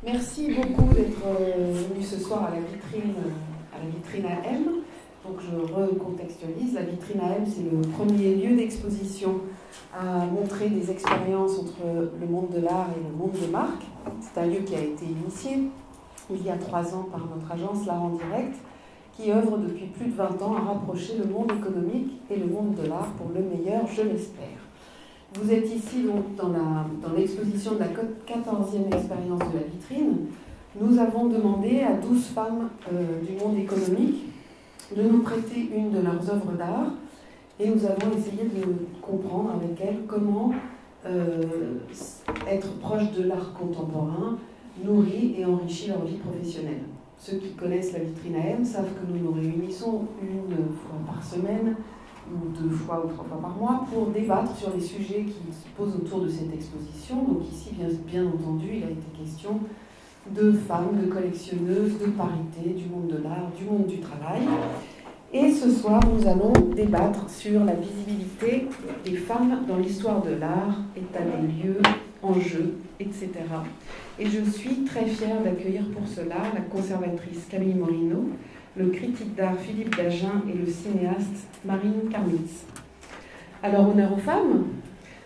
Merci beaucoup d'être venu ce soir à la vitrine à M. Donc je recontextualise. La vitrine à M, c'est le premier lieu d'exposition à montrer des expériences entre le monde de l'art et le monde des marques. C'est un lieu qui a été initié il y a 3 ans par notre agence L'Art en Direct, qui œuvre depuis plus de 20 ans à rapprocher le monde économique et le monde de l'art pour le meilleur, je l'espère. Vous êtes ici donc dans l'exposition de la 14e expérience de la vitrine. Nous avons demandé à 12 femmes du monde économique de nous prêter une de leurs œuvres d'art et nous avons essayé de comprendre avec elles comment être proche de l'art contemporain nourrit et enrichit leur vie professionnelle. Ceux qui connaissent la vitrine à M savent que nous nous réunissons une fois par semaine ou 2 fois ou 3 fois par mois pour débattre sur les sujets qui se posent autour de cette exposition. Donc ici, bien entendu, il a été question de femmes, de collectionneuses, de parité, du monde de l'art, du monde du travail. Et ce soir, nous allons débattre sur la visibilité des femmes dans l'histoire de l'art, état des lieux, enjeux, etc. Et je suis très fière d'accueillir pour cela la conservatrice Camille Morino, le critique d'art Philippe Dagen et le cinéaste Marine Karmitz. Alors, honneur aux femmes,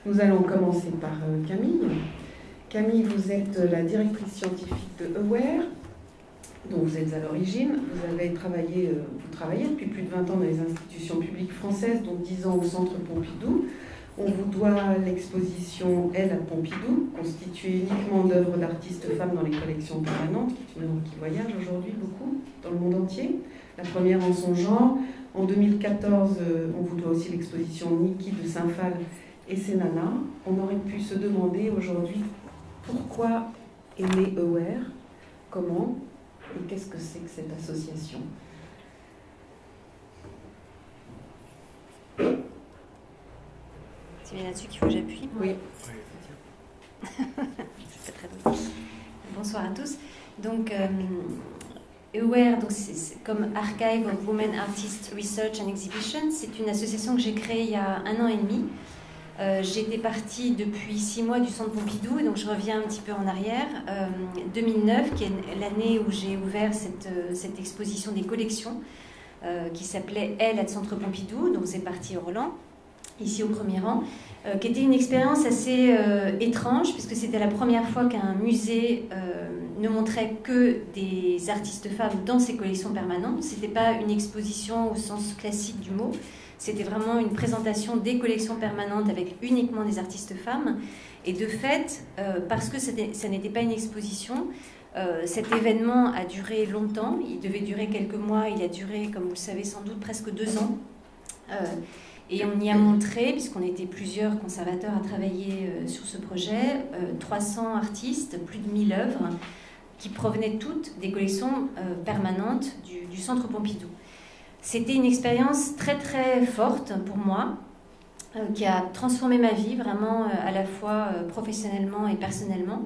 nous allons commencer par Camille. Camille, vous êtes la directrice scientifique de Aware, dont vous êtes à l'origine. Vous travaillez depuis plus de 20 ans dans les institutions publiques françaises, dont 10 ans au Centre Pompidou. On vous doit l'exposition Elle à Pompidou, constituée uniquement d'œuvres d'artistes femmes dans les collections permanentes, qui est une œuvre qui voyage aujourd'hui beaucoup dans le monde entier, la première en son genre. En 2014, on vous doit aussi l'exposition Niki de Saint-Phal et ses nanas. On aurait pu se demander aujourd'hui pourquoi est née Aware, comment et qu'est-ce que c'est que cette association. C'est bien là-dessus qu'il faut que j'appuie. Oui. C'est très drôle. Bonsoir à tous. Donc, Aware, donc c'est comme Archive of Women Artists Research and Exhibition, c'est une association que j'ai créée il y a 1 an et demi. J'étais partie depuis 6 mois du Centre Pompidou, et donc je reviens un petit peu en arrière. 2009, qui est l'année où j'ai ouvert cette exposition des collections, qui s'appelait Elle à Centre Pompidou, donc c'est parti au Roland, ici au premier rang, qui était une expérience assez étrange, puisque c'était la première fois qu'un musée ne montrait que des artistes femmes dans ses collections permanentes. Ce n'était pas une exposition au sens classique du mot, c'était vraiment une présentation des collections permanentes avec uniquement des artistes femmes. Et de fait, parce que ça n'était pas une exposition, cet événement a duré longtemps. Il devait durer quelques mois, il a duré, comme vous le savez sans doute, presque 2 ans. Et on y a montré, puisqu'on était plusieurs conservateurs à travailler sur ce projet, 300 artistes, plus de 1000 œuvres, qui provenaient toutes des collections permanentes du Centre Pompidou. C'était une expérience très très forte pour moi, qui a transformé ma vie vraiment à la fois professionnellement et personnellement.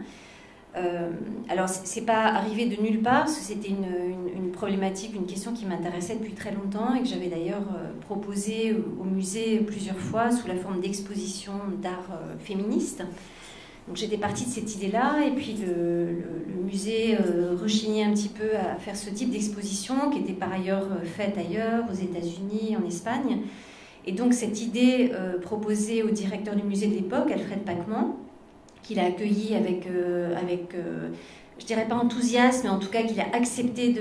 Alors c'est pas arrivé de nulle part, parce que c'était une problématique, une question qui m'intéressait depuis très longtemps et que j'avais d'ailleurs proposée au musée plusieurs fois sous la forme d'exposition d'art féministe. Donc j'étais partie de cette idée-là, et puis le musée rechignait un petit peu à faire ce type d'exposition, qui était par ailleurs faite ailleurs, aux États-Unis, en Espagne. Et donc cette idée proposée au directeur du musée de l'époque, Alfred Pachman, qu'il a accueilli avec je dirais pas enthousiasme, mais en tout cas qu'il a accepté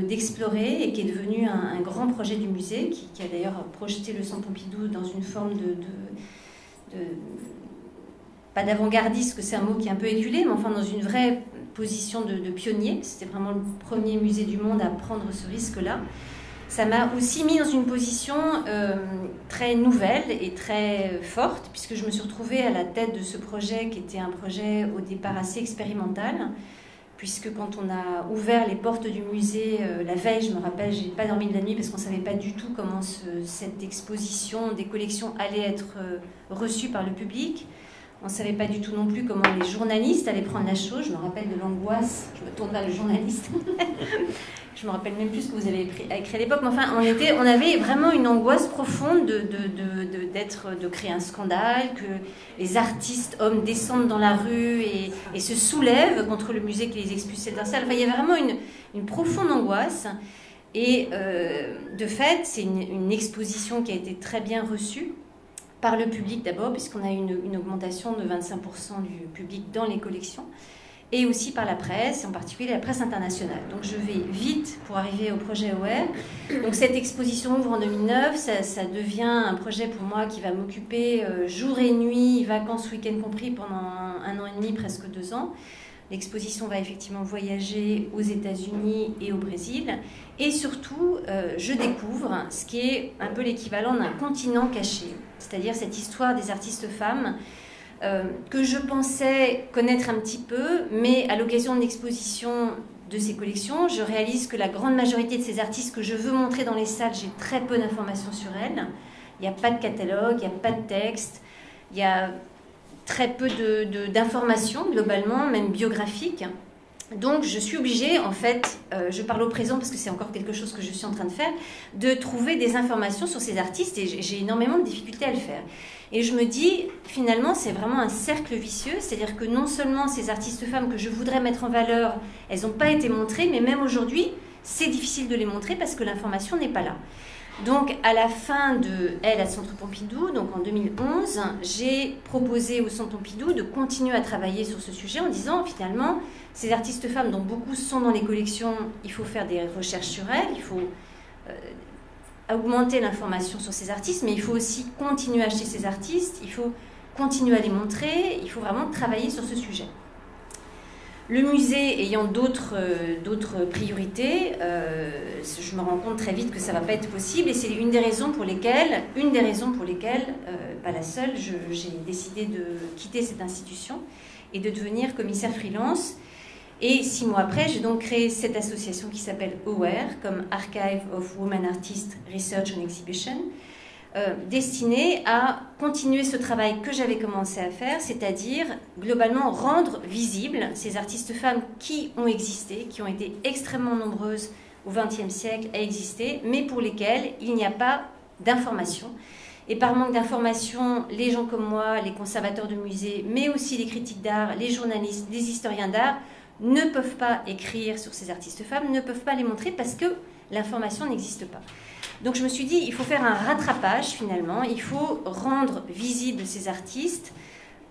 d'explorer, et qui est devenu un grand projet du musée, qui a d'ailleurs projeté le Centre Pompidou dans une forme pas d'avant-gardiste, que c'est un mot qui est un peu éculé, mais enfin dans une vraie position de pionnier. C'était vraiment le premier musée du monde à prendre ce risque-là. Ça m'a aussi mis dans une position très nouvelle et très forte, puisque je me suis retrouvée à la tête de ce projet, qui était un projet au départ assez expérimental, puisque quand on a ouvert les portes du musée la veille, je me rappelle, je n'ai pas dormi de la nuit parce qu'on ne savait pas du tout comment cette exposition des collections allait être reçue par le public. On ne savait pas du tout non plus comment les journalistes allaient prendre la chose. Je me rappelle de l'angoisse. Je me tourne vers le journaliste. Je me rappelle même plus ce que vous avez écrit à l'époque. Mais enfin, on avait vraiment une angoisse profonde de créer un scandale, que les artistes hommes descendent dans la rue et se soulèvent contre le musée qui les expulsait d'un salle. Enfin, il y avait vraiment une profonde angoisse. Et de fait, c'est une exposition qui a été très bien reçue par le public d'abord, puisqu'on a eu une augmentation de 25% du public dans les collections, et aussi par la presse, en particulier la presse internationale. Donc je vais vite pour arriver au projet Aware. Donc cette exposition ouvre en 2009, ça devient un projet pour moi qui va m'occuper jour et nuit, vacances, week-end compris, pendant 1 an et demi, presque 2 ans. L'exposition va effectivement voyager aux États-Unis et au Brésil. Et surtout, je découvre ce qui est un peu l'équivalent d'un continent caché, c'est-à-dire cette histoire des artistes femmes que je pensais connaître un petit peu, mais à l'occasion de l'exposition de ces collections, je réalise que la grande majorité de ces artistes que je veux montrer dans les salles, j'ai très peu d'informations sur elles. Il n'y a pas de catalogue, il n'y a pas de texte, il y a très peu d'informations globalement, même biographiques. Donc je suis obligée, en fait, je parle au présent parce que c'est encore quelque chose que je suis en train de faire, de trouver des informations sur ces artistes, et j'ai énormément de difficultés à le faire. Et je me dis, finalement, c'est vraiment un cercle vicieux, c'est-à-dire que non seulement ces artistes femmes que je voudrais mettre en valeur, elles n'ont pas été montrées, mais même aujourd'hui, c'est difficile de les montrer parce que l'information n'est pas là. Donc, à la fin de Elle à Centre Pompidou, donc en 2011, j'ai proposé au Centre Pompidou de continuer à travailler sur ce sujet en disant, finalement, ces artistes femmes dont beaucoup sont dans les collections, il faut faire des recherches sur elles, il faut augmenter l'information sur ces artistes, mais il faut aussi continuer à acheter ces artistes, il faut continuer à les montrer, il faut vraiment travailler sur ce sujet. Le musée ayant d'autres priorités, je me rends compte très vite que ça ne va pas être possible, et c'est une des raisons pour lesquelles, pas la seule, j'ai décidé de quitter cette institution et de devenir commissaire freelance. Et 6 mois après, j'ai donc créé cette association qui s'appelle Aware, comme Archive of Women Artists Research and Exhibition, destinée à continuer ce travail que j'avais commencé à faire, c'est-à-dire globalement rendre visibles ces artistes femmes qui ont existé, qui ont été extrêmement nombreuses au XXe siècle à exister, mais pour lesquelles il n'y a pas d'information. Et par manque d'information, les gens comme moi, les conservateurs de musées, mais aussi les critiques d'art, les journalistes, les historiens d'art, ne peuvent pas écrire sur ces artistes femmes, ne peuvent pas les montrer parce que l'information n'existe pas. Donc je me suis dit, il faut faire un rattrapage finalement, il faut rendre visibles ces artistes,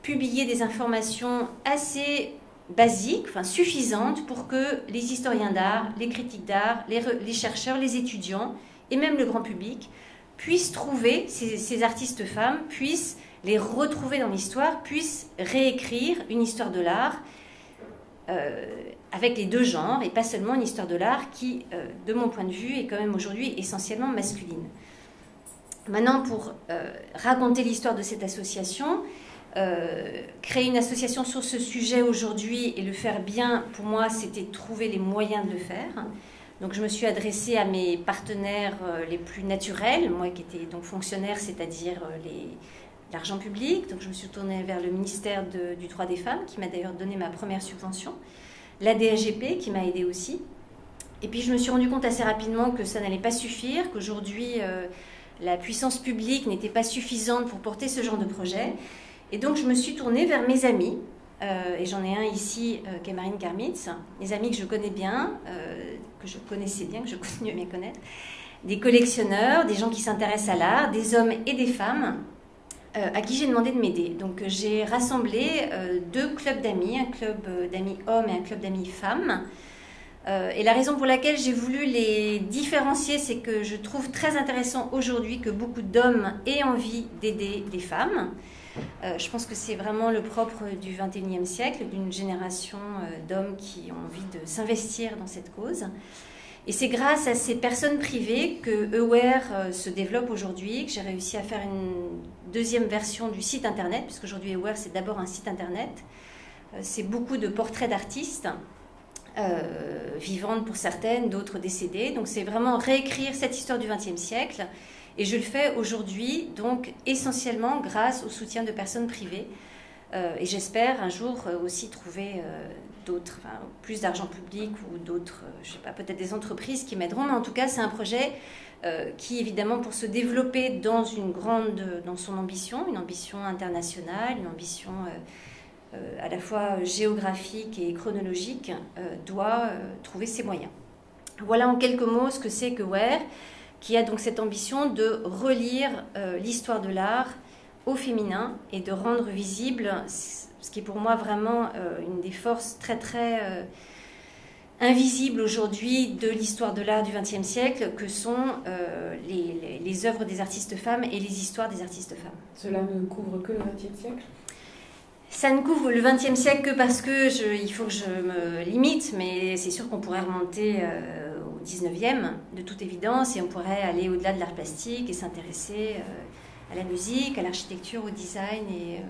publier des informations assez basiques, enfin suffisantes pour que les historiens d'art, les critiques d'art, les chercheurs, les étudiants et même le grand public puissent trouver ces artistes femmes, puissent les retrouver dans l'histoire, puissent réécrire une histoire de l'art avec les deux genres, et pas seulement une histoire de l'art qui, de mon point de vue, est quand même aujourd'hui essentiellement masculine. Maintenant, pour raconter l'histoire de cette association, créer une association sur ce sujet aujourd'hui et le faire bien, pour moi, c'était trouver les moyens de le faire. Donc je me suis adressée à mes partenaires les plus naturels, moi qui étais donc fonctionnaire, c'est-à-dire l'argent public. Donc je me suis tournée vers le ministère du droit des femmes, qui m'a d'ailleurs donné ma première subvention, la DSGP, qui m'a aidée aussi. Et puis je me suis rendu compte assez rapidement que ça n'allait pas suffire, qu'aujourd'hui la puissance publique n'était pas suffisante pour porter ce genre de projet. Et donc je me suis tournée vers mes amis, et j'en ai un ici qui est Marine Karmitz, des amis que je connais bien, que je connaissais bien, que je continue à bien connaître, des collectionneurs, des gens qui s'intéressent à l'art, des hommes et des femmes, à qui j'ai demandé de m'aider. Donc j'ai rassemblé 2 clubs d'amis, un club d'amis hommes et un club d'amis femmes. Et la raison pour laquelle j'ai voulu les différencier, c'est que je trouve très intéressant aujourd'hui que beaucoup d'hommes aient envie d'aider les femmes. Je pense que c'est vraiment le propre du XXIe siècle, d'une génération d'hommes qui ont envie de s'investir dans cette cause. Et c'est grâce à ces personnes privées que Aware se développe aujourd'hui, que j'ai réussi à faire une 2e version du site internet, puisqu'aujourd'hui Aware c'est d'abord un site internet. C'est beaucoup de portraits d'artistes, vivantes pour certaines, d'autres décédées. Donc c'est vraiment réécrire cette histoire du XXe siècle. Et je le fais aujourd'hui, donc essentiellement grâce au soutien de personnes privées. Et j'espère un jour aussi trouver d'autres, enfin, plus d'argent public ou d'autres, je sais pas, peut-être des entreprises qui m'aideront. Mais en tout cas, c'est un projet qui, évidemment, pour se développer dans son ambition, une ambition internationale, une ambition à la fois géographique et chronologique, doit trouver ses moyens. Voilà en quelques mots ce que c'est qu'Aware, qui a donc cette ambition de relire l'histoire de l'art au féminin et de rendre visible ce qui est pour moi vraiment une des forces très très invisibles aujourd'hui de l'histoire de l'art du XXe siècle, que sont les œuvres des artistes femmes et les histoires des artistes femmes. Cela ne couvre que le XXe siècle ? Ça ne couvre le XXe siècle que parce que il faut que je me limite, mais c'est sûr qu'on pourrait remonter au XIXe, de toute évidence, et on pourrait aller au-delà de l'art plastique et s'intéresser à la musique, à l'architecture, au design et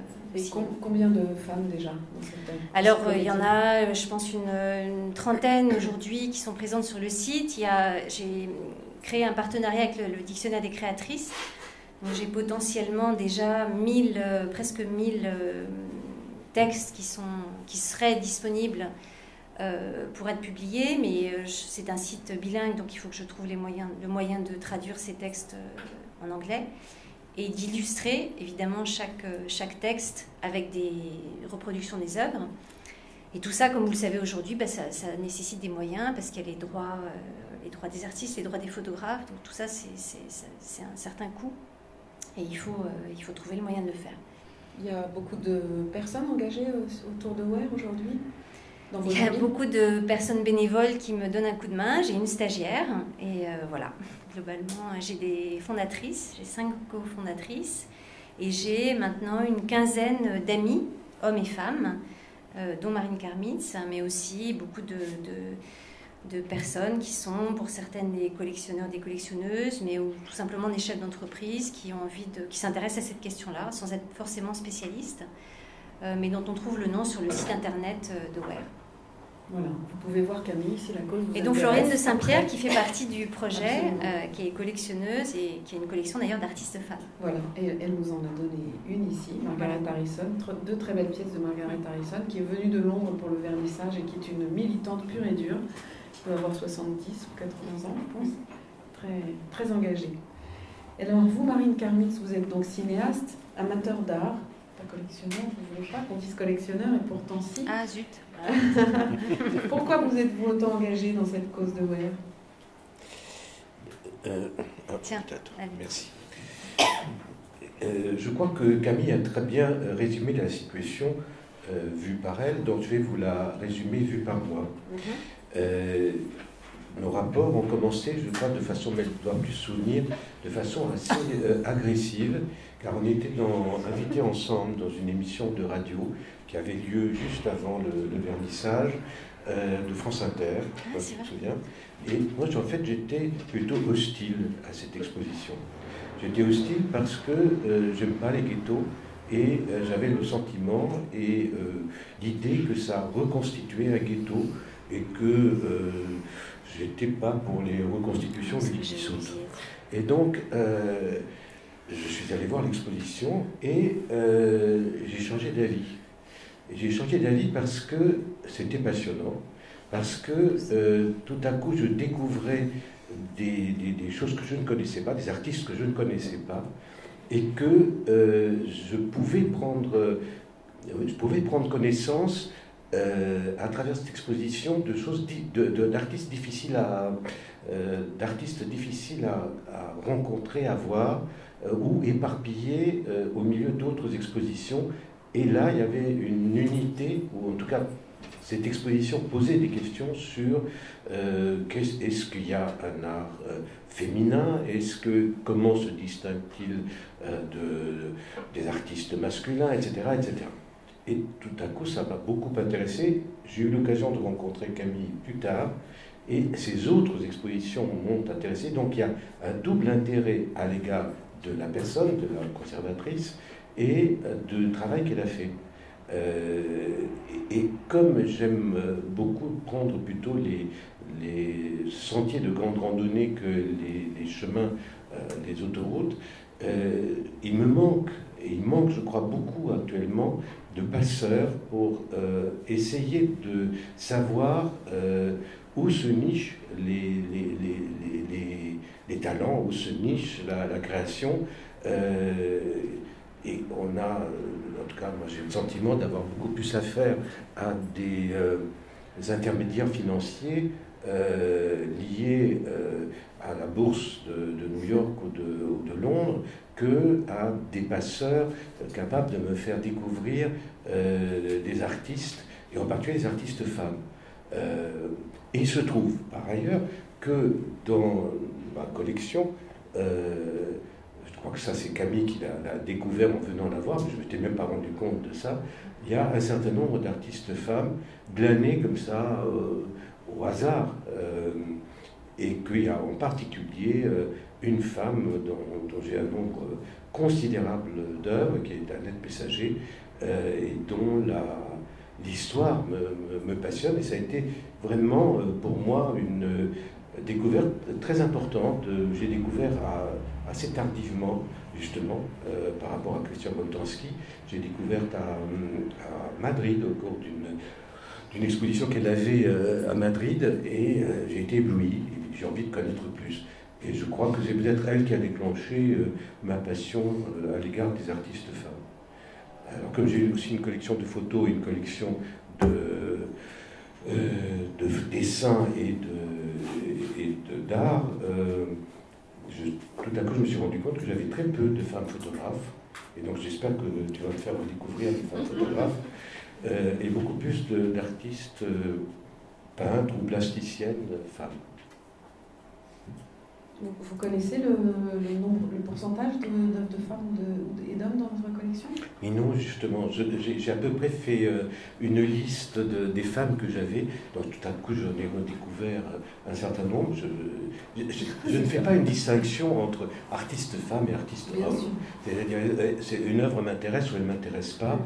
combien de femmes déjà dans cette Alors, il y en a, je pense, une trentaine aujourd'hui qui sont présentes sur le site. J'ai créé un partenariat avec le Dictionnaire des créatrices. Donc, j'ai potentiellement déjà presque 1000 textes qui seraient disponibles pour être publiés, mais c'est un site bilingue, donc il faut que je trouve le moyen de traduire ces textes en anglais et d'illustrer évidemment chaque texte avec des reproductions des œuvres. Et tout ça, comme vous le savez aujourd'hui, ça nécessite des moyens parce qu'il y a les droits des artistes, les droits des photographes, donc tout ça c'est un certain coût et il faut trouver le moyen de le faire. Il y a beaucoup de personnes engagées autour d'Aware aujourd'hui ? Il y a beaucoup de personnes bénévoles qui me donnent un coup de main. J'ai une stagiaire et voilà. Globalement, j'ai des fondatrices, j'ai 5 cofondatrices et j'ai maintenant une quinzaine d'amis, hommes et femmes, dont Marine Karmitz, mais aussi beaucoup de personnes qui sont pour certaines des collectionneurs, des collectionneuses, mais ou tout simplement des chefs d'entreprise qui ont qui s'intéressent à cette question-là, sans être forcément spécialistes, mais dont on trouve le nom sur le site internet d'Aware. Voilà, vous pouvez voir Camille si la cause vous Et donc intéresse. Floriane de Saint-Pierre qui fait partie du projet, qui est collectionneuse et qui a une collection d'ailleurs d'artistes femmes. Voilà, et elle nous en a donné une ici, Margaret Harrison, 2 très belles pièces de Margaret Harrison, qui est venue de Londres pour le vernissage et qui est une militante pure et dure, qui peut avoir 70 ou 80 ans, je pense, très, très engagée. Et alors vous, Marine Karmitz, vous êtes donc cinéaste, amateur d'art, pas collectionneur, vous ne voulez pas qu'on dise collectionneur, et pourtant si. Ah zut. Pourquoi vous êtes-vous autant engagé dans cette cause de Aware ? Tiens, merci. Je crois que Camille a très bien résumé la situation vue par elle, donc je vais vous la résumer vue par moi. Nos rapports ont commencé, je crois, de façon, mais elle doit plus se souvenir, de façon assez agressive, car on était invités ensemble dans une émission de radio qui avait lieu juste avant le vernissage de France Inter, je me souviens. Et moi, en fait, j'étais plutôt hostile à cette exposition. J'étais hostile parce que j'aime pas les ghettos et j'avais le sentiment et l'idée que ça reconstituait un ghetto et que j'étais pas pour les reconstitutions multissautes. Et donc, je suis allé voir l'exposition et j'ai changé d'avis. J'ai changé d'avis parce que c'était passionnant, parce que tout à coup je découvrais des choses que je ne connaissais pas, des artistes que je ne connaissais pas, et que je pouvais prendre connaissance à travers cette exposition de choses d'artistes difficiles à rencontrer, à voir, ou éparpillés au milieu d'autres expositions. Et là, il y avait une unité, ou en tout cas, cette exposition posait des questions sur est-ce qu'il y a un art féminin, comment se distingue-t-il des artistes masculins, etc., etc. Et tout à coup, ça m'a beaucoup intéressé. J'ai eu l'occasion de rencontrer Camille plus tard, et ces autres expositions m'ont intéressé. Donc il y a un double intérêt à l'égard de la personne, de la conservatrice, et du travail qu'elle a fait. Et comme j'aime beaucoup prendre plutôt les sentiers de grande randonnée que les chemins, les autoroutes, il me manque, et il manque, je crois, beaucoup actuellement, de passeurs pour essayer de savoir où se nichent les talents, où se niche la création. Et on a, en tout cas, moi j'ai le sentiment d'avoir beaucoup plus affaire à des intermédiaires financiers liés à la bourse de New York ou de Londres que à des passeurs capables de me faire découvrir des artistes, et en particulier des artistes femmes. Et il se trouve, par ailleurs, que dans ma collection, je crois que ça c'est Camille qui l'a découvert en venant la voir, mais je ne m'étais même pas rendu compte de ça, il y a un certain nombre d'artistes femmes glanées comme ça au hasard, et qu'il y a en particulier une femme dont j'ai un nombre considérable d'œuvres, qui est Annette Pessager, et dont l'histoire me passionne, et ça a été vraiment pour moi une découverte très importante. J'ai découvert assez tardivement, justement, par rapport à Christian Boltanski, j'ai découvert à Madrid, au cours d'une exposition qu'elle avait à Madrid, et j'ai été ébloui, et j'ai envie de connaître plus. Et je crois que c'est peut-être elle qui a déclenché ma passion à l'égard des artistes femmes. Alors, comme j'ai aussi une collection de photos et une collection de dessins et d'art, tout à coup je me suis rendu compte que j'avais très peu de femmes photographes, et donc j'espère que tu vas me faire découvrir des femmes photographes, et beaucoup plus d'artistes peintres ou plasticiennes femmes. Vous connaissez le pourcentage de femmes et d'hommes dans votre collection? Mais non, justement, j'ai à peu près fait une liste des femmes que j'avais. Donc tout à coup, j'en ai redécouvert un certain nombre. Je ne fais pas une distinction entre artistes femmes et artistes hommes. C'est-à-dire, une œuvre m'intéresse ou elle ne m'intéresse pas.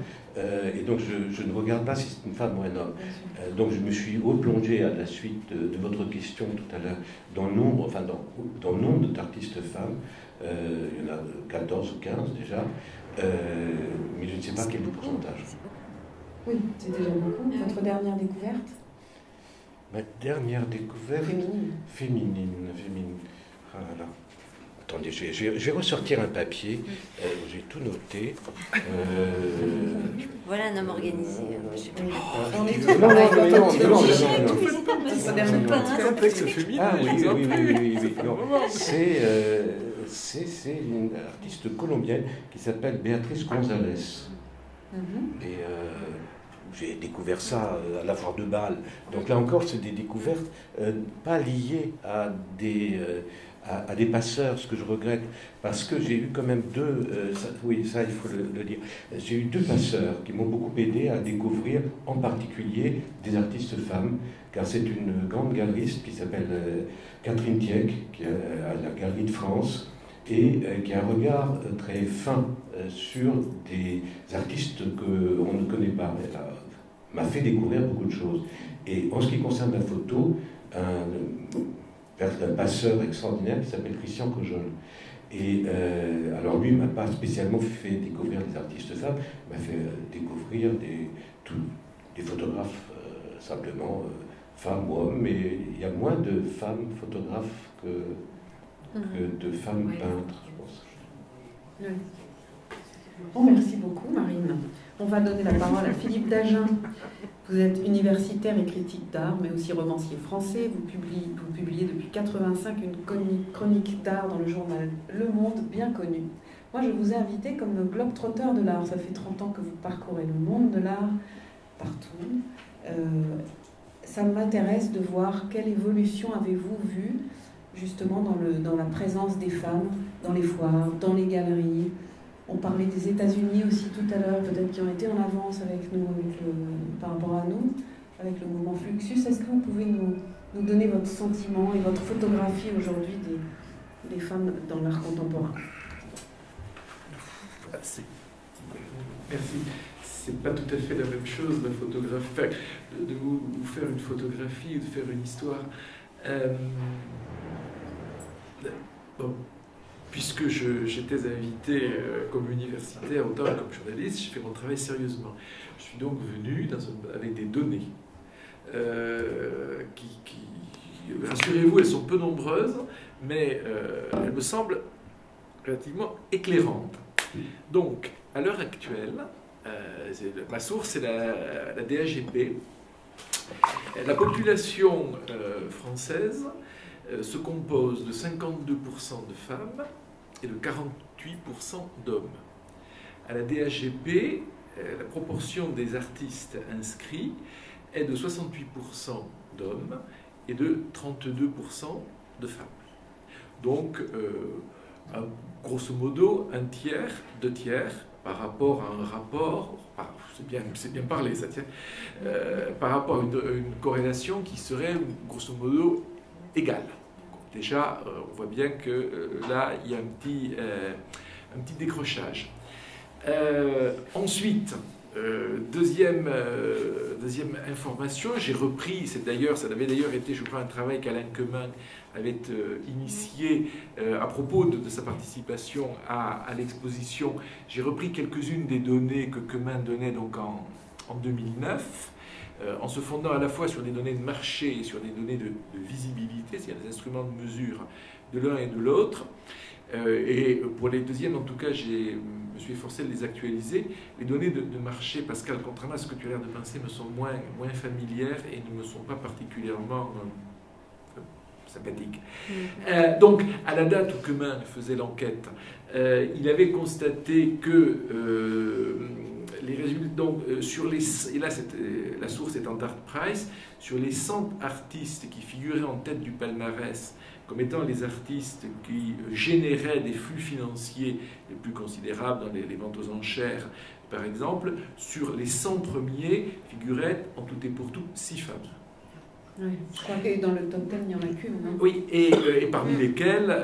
Et donc je ne regarde pas si c'est une femme ou un homme. Donc je me suis replongé à la suite de votre question tout à l'heure dans le nombre, enfin dans le nombre d'artistes femmes. Il y en a 14 ou 15 déjà, mais je ne sais pas quel est le pourcentage. Oui, c'est déjà beaucoup. Votre dernière découverte? Ma dernière découverte? Féminine. Ah là là. Attendez, je vais ressortir un papier, j'ai tout noté. Voilà un homme organisé. On est tous Non. Ah oui. C'est une artiste colombienne qui s'appelle Béatrice González. Et j'ai découvert ça à la foire de Bâle. Donc là encore, c'est des découvertes pas liées à des passeurs, ce que je regrette, parce que j'ai eu quand même ça il faut le dire, j'ai eu deux passeurs qui m'ont beaucoup aidé à découvrir en particulier des artistes femmes, car c'est une grande galeriste qui s'appelle Catherine Tieck, qui est à la Galerie de France, et qui a un regard très fin sur des artistes qu'on ne connaît pas. Elle m'a fait découvrir beaucoup de choses. Et en ce qui concerne la photo, un passeur extraordinaire qui s'appelle Christian Cojol. Et alors lui, il ne m'a pas spécialement fait découvrir des artistes femmes, il m'a fait découvrir des photographes simplement, femmes ou hommes, mais il y a moins de femmes photographes que de femmes peintres, je pense. Oui. Bon, merci beaucoup, Marine. On va donner la parole à Philippe Dagen. Vous êtes universitaire et critique d'art, mais aussi romancier français. Vous publiez depuis 1985 une chronique d'art dans le journal Le Monde, bien connu. Moi, je vous ai invité comme le globe-trotteur de l'art. Ça fait 30 ans que vous parcourez le monde de l'art, partout. Ça m'intéresse de voir quelle évolution avez-vous vue, justement, dans la présence des femmes, dans les foires, dans les galeries. On parlait des États-Unis aussi tout à l'heure, peut-être qui ont été en avance avec nous, par rapport à nous, avec le mouvement Fluxus. Est-ce que vous pouvez nous donner votre sentiment et votre photographie aujourd'hui des femmes dans l'art contemporain? Merci. C'est pas tout à fait la même chose, la photographie. Enfin, de vous faire une photographie ou de faire une histoire. Bon. puisque j'étais invité comme universitaire, autant que comme journaliste, j'ai fait mon travail sérieusement. Je suis donc venu avec des données rassurez-vous, elles sont peu nombreuses, mais elles me semblent relativement éclairantes. Donc, à l'heure actuelle, ma source, c'est la DHGP. La population française se compose de 52% de femmes et de 48% d'hommes. À la DHGP, la proportion des artistes inscrits est de 68% d'hommes et de 32% de femmes. Donc, grosso modo, un tiers, 2 tiers, par rapport à un rapport, c'est bien parlé ça, tiens, par rapport à une corrélation qui serait grosso modo égale. Déjà, on voit bien que là, il y a un petit décrochage. Ensuite, deuxième information, j'ai repris, ça avait d'ailleurs été, je crois, un travail qu'Alain Quemin avait initié à propos de sa participation à l'exposition. J'ai repris quelques-unes des données que Quemin donnait donc en 2009, en se fondant à la fois sur des données de marché et sur des données de visibilité, c'est-à-dire des instruments de mesure de l'un et de l'autre. Et pour les deuxièmes, en tout cas, je me suis efforcé de les actualiser. Les données de marché, Pascal, contrairement à ce que tu as l'air de penser, me sont moins familières et ne me sont pas particulièrement sympathiques. Donc, à la date où Quemin faisait l'enquête, il avait constaté que les résultats, donc, et là la source étant Art Price, sur les 100 artistes qui figuraient en tête du palmarès comme étant les artistes qui généraient des flux financiers les plus considérables dans les ventes aux enchères, par exemple, sur les 100 premiers figuraient en tout et pour tout 6 femmes. Oui, je crois que dans le top 10, il n'y en a qu'une. Non ? Oui, et parmi lesquelles,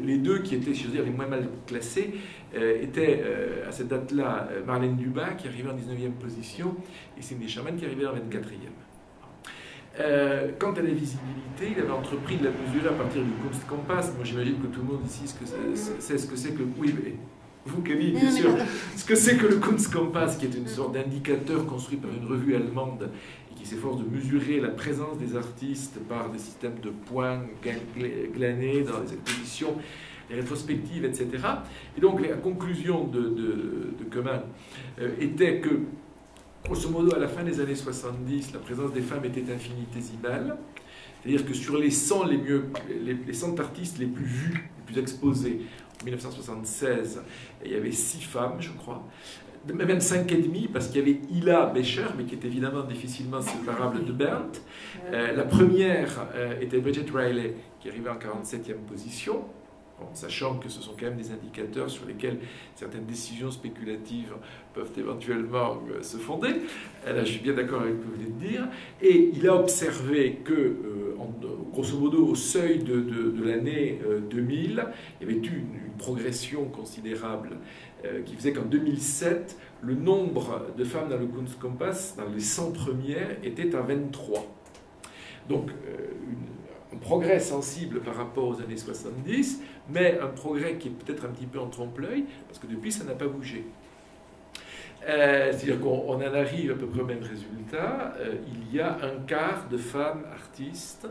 les deux qui étaient, je veux dire, les moins mal classés, étaient à cette date-là Marlène Dubas, qui arrivait en 19e position, et Cindy Sherman, qui arrivait en 24e. Quant à la visibilité, il avait entrepris de la mesurer à partir du Kunstkompass. Moi, j'imagine que tout le monde ici sait ce que c'est que le... Oui, mais vous, Camille, bien sûr. Ce que c'est que le Kunstkompass, qui est une sorte d'indicateur construit par une revue allemande et qui s'efforce de mesurer la présence des artistes par des systèmes de points glanés dans les expositions, les rétrospectives, etc. Et donc, la conclusion de Quemin était que, grosso modo, à la fin des années 70, la présence des femmes était infinitésimale. C'est-à-dire que sur les 100, les 100 artistes les plus vus, les plus exposés, en 1976, il y avait 6 femmes, je crois. Même 5,5, parce qu'il y avait Hilla Becher, mais qui est évidemment difficilement séparable de Berndt. La première était Bridget Riley, qui arrivait en 47e position. Bon, sachant que ce sont quand même des indicateurs sur lesquels certaines décisions spéculatives peuvent éventuellement se fonder. Là, je suis bien d'accord avec ce que vous venez de dire. Et il a observé que, grosso modo, au seuil de l'année 2000, il y avait eu une progression considérable qui faisait qu'en 2007, le nombre de femmes dans le Kunstkompass, dans les 100 premières, était à 23. Donc, un progrès sensible par rapport aux années 70, mais un progrès qui est peut-être un petit peu en trompe-l'œil, parce que depuis, ça n'a pas bougé. C'est-à-dire qu'on en arrive à peu près au même résultat. Il y a un quart de femmes artistes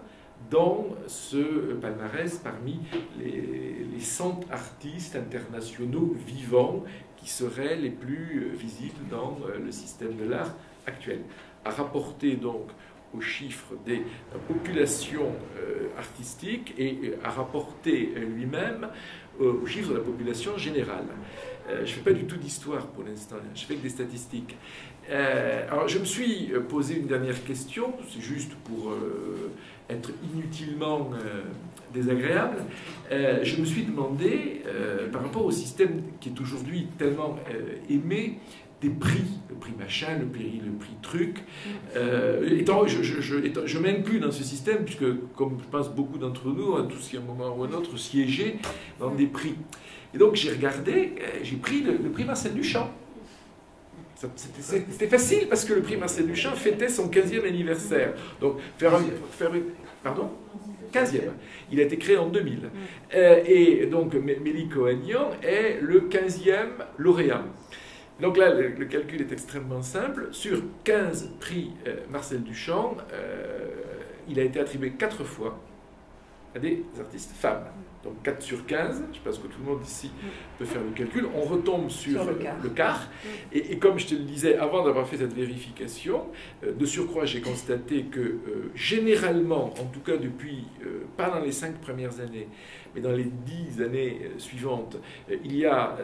dans ce palmarès parmi les 100 artistes internationaux vivants qui seraient les plus visibles dans le système de l'art actuel. À rapporter donc aux chiffres des populations artistiques et à rapporter lui-même aux chiffres de la population générale. Je ne fais pas du tout d'histoire pour l'instant, je fais que des statistiques. Alors je me suis posé une dernière question, c'est juste pour être inutilement désagréable. Je me suis demandé, par rapport au système qui est aujourd'hui tellement aimé, des prix, le prix machin, le prix truc. Je m'inclus dans ce système, puisque, comme je pense beaucoup d'entre nous, on a tous à un moment ou un autre siégé dans des prix. Et donc j'ai regardé, j'ai pris le prix Marcel Duchamp. C'était facile parce que le prix Marcel Duchamp fêtait son 15e anniversaire. Donc, pardon 15e. Il a été créé en 2000. Et donc, Mélie Coagnan est le 15e lauréat. Donc là, le calcul est extrêmement simple. Sur 15 prix Marcel Duchamp, il a été attribué 4 fois à des artistes femmes. Donc 4 sur 15, je pense que tout le monde ici peut faire le calcul, on retombe sur le quart. Et comme je te le disais avant d'avoir fait cette vérification, de surcroît j'ai constaté que généralement, en tout cas depuis, pas dans les 5 premières années, mais dans les 10 années suivantes, il y a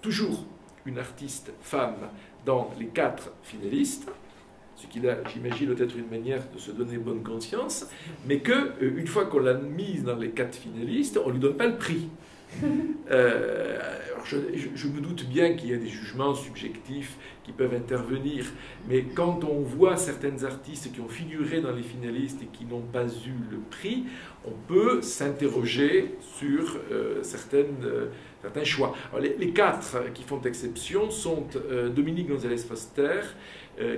toujours une artiste femme dans les 4 finalistes, ce qui, là, j'imagine, doit être une manière de se donner bonne conscience, mais qu'une fois qu'on l'a mise dans les 4 finalistes, on ne lui donne pas le prix. Alors je me doute bien qu'il y a des jugements subjectifs qui peuvent intervenir, mais quand on voit certaines artistes qui ont figuré dans les finalistes et qui n'ont pas eu le prix, on peut s'interroger sur certains choix. Alors, les 4 qui font exception sont Dominique Gonzalez-Foster,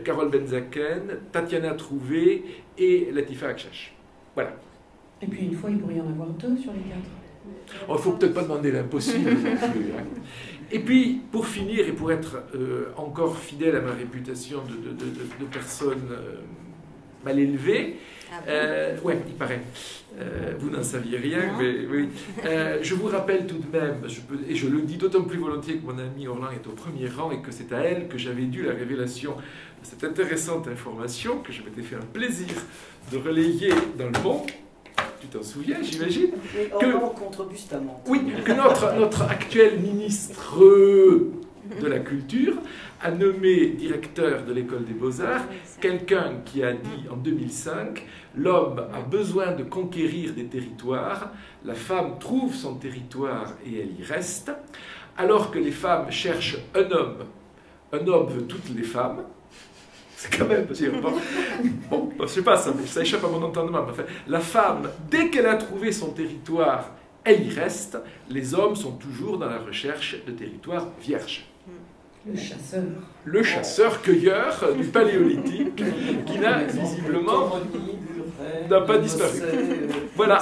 Carole Benzaken, Tatiana Trouvé et Latifa Akchash. Voilà. Et puis une fois, il pourrait y en avoir 2 sur les 4. Il ne faut peut-être pas demander l'impossible. Et puis, pour finir, et pour être encore fidèle à ma réputation de personne mal élevée, ouais, il paraît. Vous n'en saviez rien, mais oui. Je vous rappelle tout de même, et je le dis d'autant plus volontiers que mon amie Orlan est au premier rang et que c'est à elle que j'avais dû la révélation de cette intéressante information que je m'étais fait un plaisir de relayer dans le Monde. Tu t'en souviens, j'imagine? Orlan contre Bustamante. Oui, que notre actuel ministre de la Culture a nommé directeur de l'École des Beaux-Arts quelqu'un qui a dit en 2005 « L'homme a besoin de conquérir des territoires, la femme trouve son territoire et elle y reste, alors que les femmes cherchent un homme veut toutes les femmes. » C'est quand même... Bon, je ne sais pas, ça échappe à mon entendement. Mais enfin, la femme, dès qu'elle a trouvé son territoire, elle y reste. Les hommes sont toujours dans la recherche de territoires vierges. Le chasseur. Le chasseur-cueilleur du Paléolithique, qui n'a visiblement n'a pas disparu. Voilà.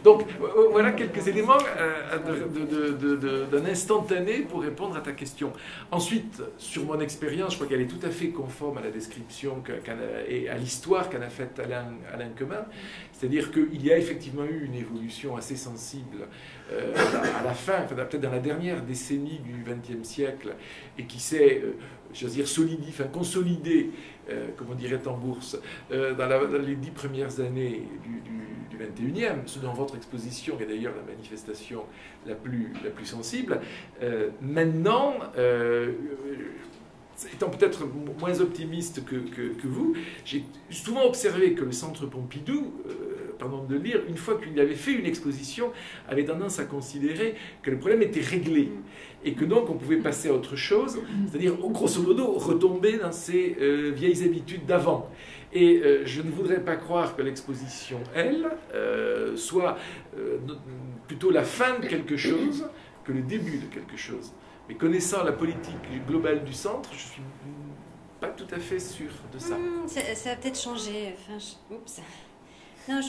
Donc, voilà quelques éléments d'un instantané pour répondre à ta question. Ensuite, sur mon expérience, je crois qu'elle est tout à fait conforme à la description et à l'histoire qu'en a faite Alain Quemin. C'est-à-dire qu'il y a effectivement eu une évolution assez sensible à la fin, peut-être dans la dernière décennie du XXe siècle, et qui s'est, j'ose dire, consolidée, comme on dirait en bourse, dans les 10 premières années du XXIe, ce dont votre exposition est d'ailleurs la manifestation la plus sensible. Maintenant, étant peut-être moins optimiste que vous, j'ai souvent observé que le Centre Pompidou, pardon de le dire, une fois qu'il avait fait une exposition, avait tendance à considérer que le problème était réglé et que donc on pouvait passer à autre chose, c'est-à-dire grosso modo retomber dans ces vieilles habitudes d'avant. Et je ne voudrais pas croire que l'exposition, elle, soit plutôt la fin de quelque chose que le début de quelque chose. Mais connaissant la politique globale du centre, je ne suis pas tout à fait sûr de ça. Ça a peut-être changé. Enfin, oups. Non,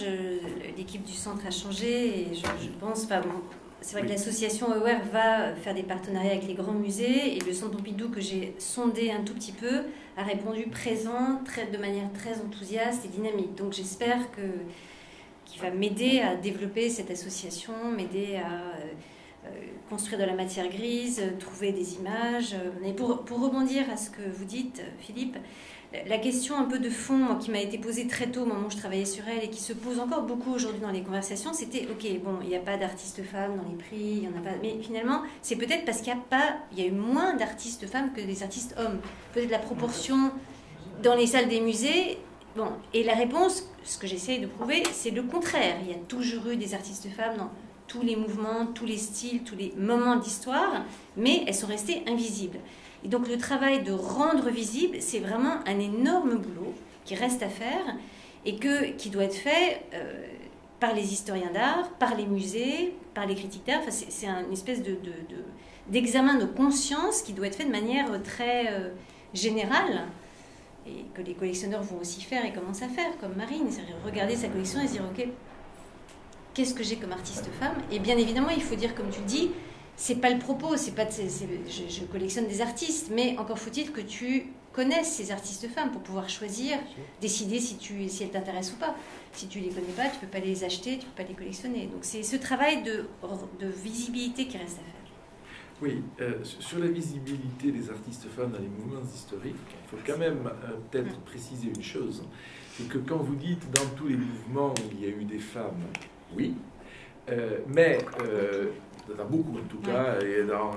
l'équipe du centre a changé et je pense... Enfin, bon, c'est vrai que l'association Aware va faire des partenariats avec les grands musées et le Centre Pompidou, que j'ai sondé un tout petit peu, a répondu présent de manière très enthousiaste et dynamique. Donc j'espère qu'il va m'aider à développer cette association, m'aider à construire de la matière grise, trouver des images. Et pour rebondir à ce que vous dites, Philippe, la question un peu de fond qui m'a été posée très tôt au moment où je travaillais sur elle et qui se pose encore beaucoup aujourd'hui dans les conversations, c'était ok, bon, il n'y a pas d'artistes femmes dans les prix, il y en a pas, mais finalement c'est peut-être parce qu'il y a eu moins d'artistes femmes que des artistes hommes. Peut-être la proportion dans les salles des musées. Bon, et la réponse, ce que j'essaye de prouver, c'est le contraire. Il y a toujours eu des artistes femmes dans tous les mouvements, tous les styles, tous les moments d'histoire, mais elles sont restées invisibles. Et donc le travail de rendre visible, c'est vraiment un énorme boulot qui reste à faire et qui doit être fait par les historiens d'art, par les musées, par les critiques d'art. Enfin, c'est une espèce d'examen de conscience qui doit être fait de manière très générale, et que les collectionneurs vont aussi faire et commencent à faire, comme Marine, c'est-à-dire regarder sa collection et se dire, ok, qu'est-ce que j'ai comme artiste femme? Et bien évidemment, il faut dire, comme tu dis, c'est pas le propos, je collectionne des artistes, mais encore faut-il que tu connaisses ces artistes femmes pour pouvoir choisir, décider si elles t'intéressent ou pas. Si tu les connais pas, tu peux pas les acheter, tu peux pas les collectionner. Donc c'est ce travail de visibilité qui reste à faire. Oui, sur la visibilité des artistes femmes dans les mouvements historiques, il faut quand même peut-être préciser une chose, c'est que quand vous dites dans tous les mouvements il y a eu des femmes, oui, mais dans beaucoup en tout cas, et dans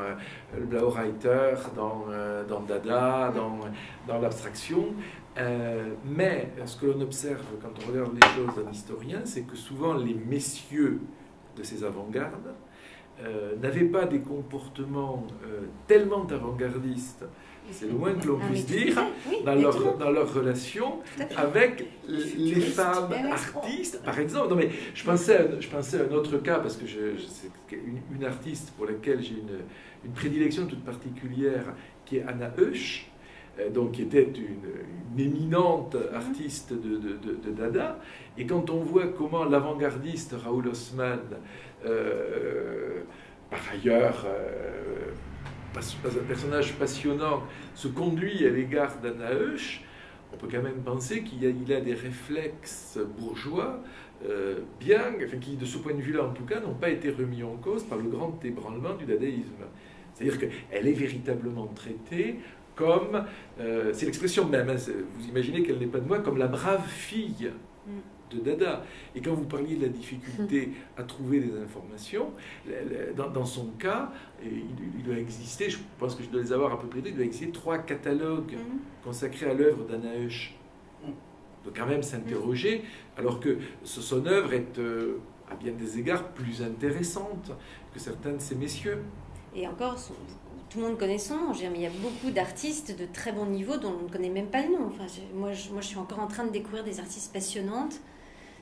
le Blaureiter, dans Dada, dans l'abstraction, mais ce que l'on observe quand on regarde les choses d'un historien, c'est que souvent les messieurs de ces avant-gardes n'avaient pas des comportements tellement avant-gardistes, c'est le moins que l'on puisse dire, dans leur relation avec les femmes artistes, par exemple. Non, mais je pensais à un autre cas, parce que c'est une artiste pour laquelle j'ai une prédilection toute particulière, qui est Anna Hösch, donc qui était une éminente artiste de Dada. Et quand on voit comment l'avant-gardiste Raoul Haussmann, par ailleurs un personnage passionnant, se conduit à l'égard d'Anna Hösch, on peut quand même penser qu'il a des réflexes bourgeois qui, de ce point de vue-là en tout cas, n'ont pas été remis en cause par le grand ébranlement du dadaïsme. C'est-à-dire qu'elle est véritablement traitée comme, c'est l'expression même, hein, vous imaginez qu'elle n'est pas de moi, comme la brave fille de Dada. Et quand vous parliez de la difficulté à trouver des informations, dans son cas, il doit exister, je pense que je dois les avoir à peu près deux, il doit exister 3 catalogues consacrés à l'œuvre d'Anna Hösch. Donc quand même s'interroger, alors que son œuvre est, à bien des égards, plus intéressante que certains de ces messieurs. Et encore, tout le monde connaît son nom. Il y a beaucoup d'artistes de très bon niveau dont on ne connaît même pas le nom. Enfin, moi, je suis encore en train de découvrir des artistes passionnantes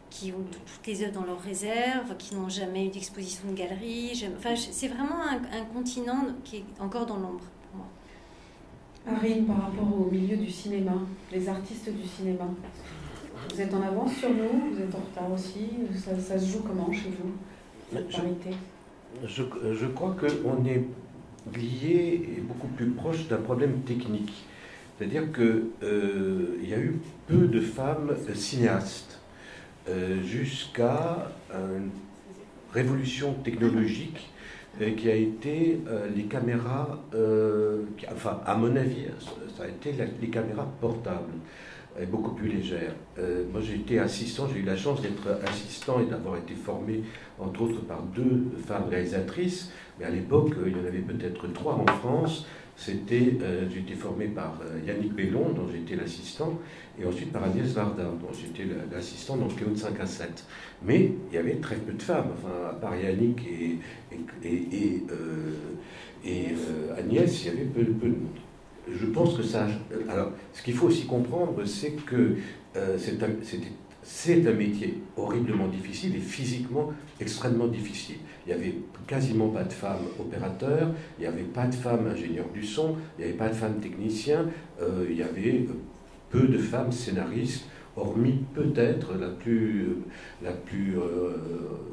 qui ont toutes les œuvres dans leur réserve, qui n'ont jamais eu d'exposition de galerie. Enfin, c'est vraiment un continent qui est encore dans l'ombre pour moi. Marine, par rapport au milieu du cinéma, les artistes du cinéma, vous êtes en avance sur nous, vous êtes en retard aussi, ça se joue comment chez vous, cette parité? Je crois qu'on est lié et beaucoup plus proche d'un problème technique. C'est-à-dire qu'il y a eu peu de femmes cinéastes jusqu'à une révolution technologique qui a été les caméras, enfin à mon avis, ça a été les caméras portables, beaucoup plus légères. Moi j'ai été assistant, j'ai eu la chance d'être assistant et d'avoir été formé entre autres par 2 femmes réalisatrices, mais à l'époque il y en avait peut-être 3 en France. J'ai été formé par Yannick Bellon, dont j'étais l'assistant, et ensuite par Agnès Varda, dont j'étais l'assistant dans Cléo de 5 à 7. Mais il y avait très peu de femmes, enfin, à part Yannick et Agnès, il y avait peu de monde. Je pense que ça... Alors, ce qu'il faut aussi comprendre, c'est que c'est un métier horriblement difficile et physiquement extrêmement difficile. Il n'y avait quasiment pas de femmes opérateurs, il n'y avait pas de femmes ingénieurs du son, il n'y avait pas de femmes techniciens, il y avait peu de femmes scénaristes, hormis peut-être la plus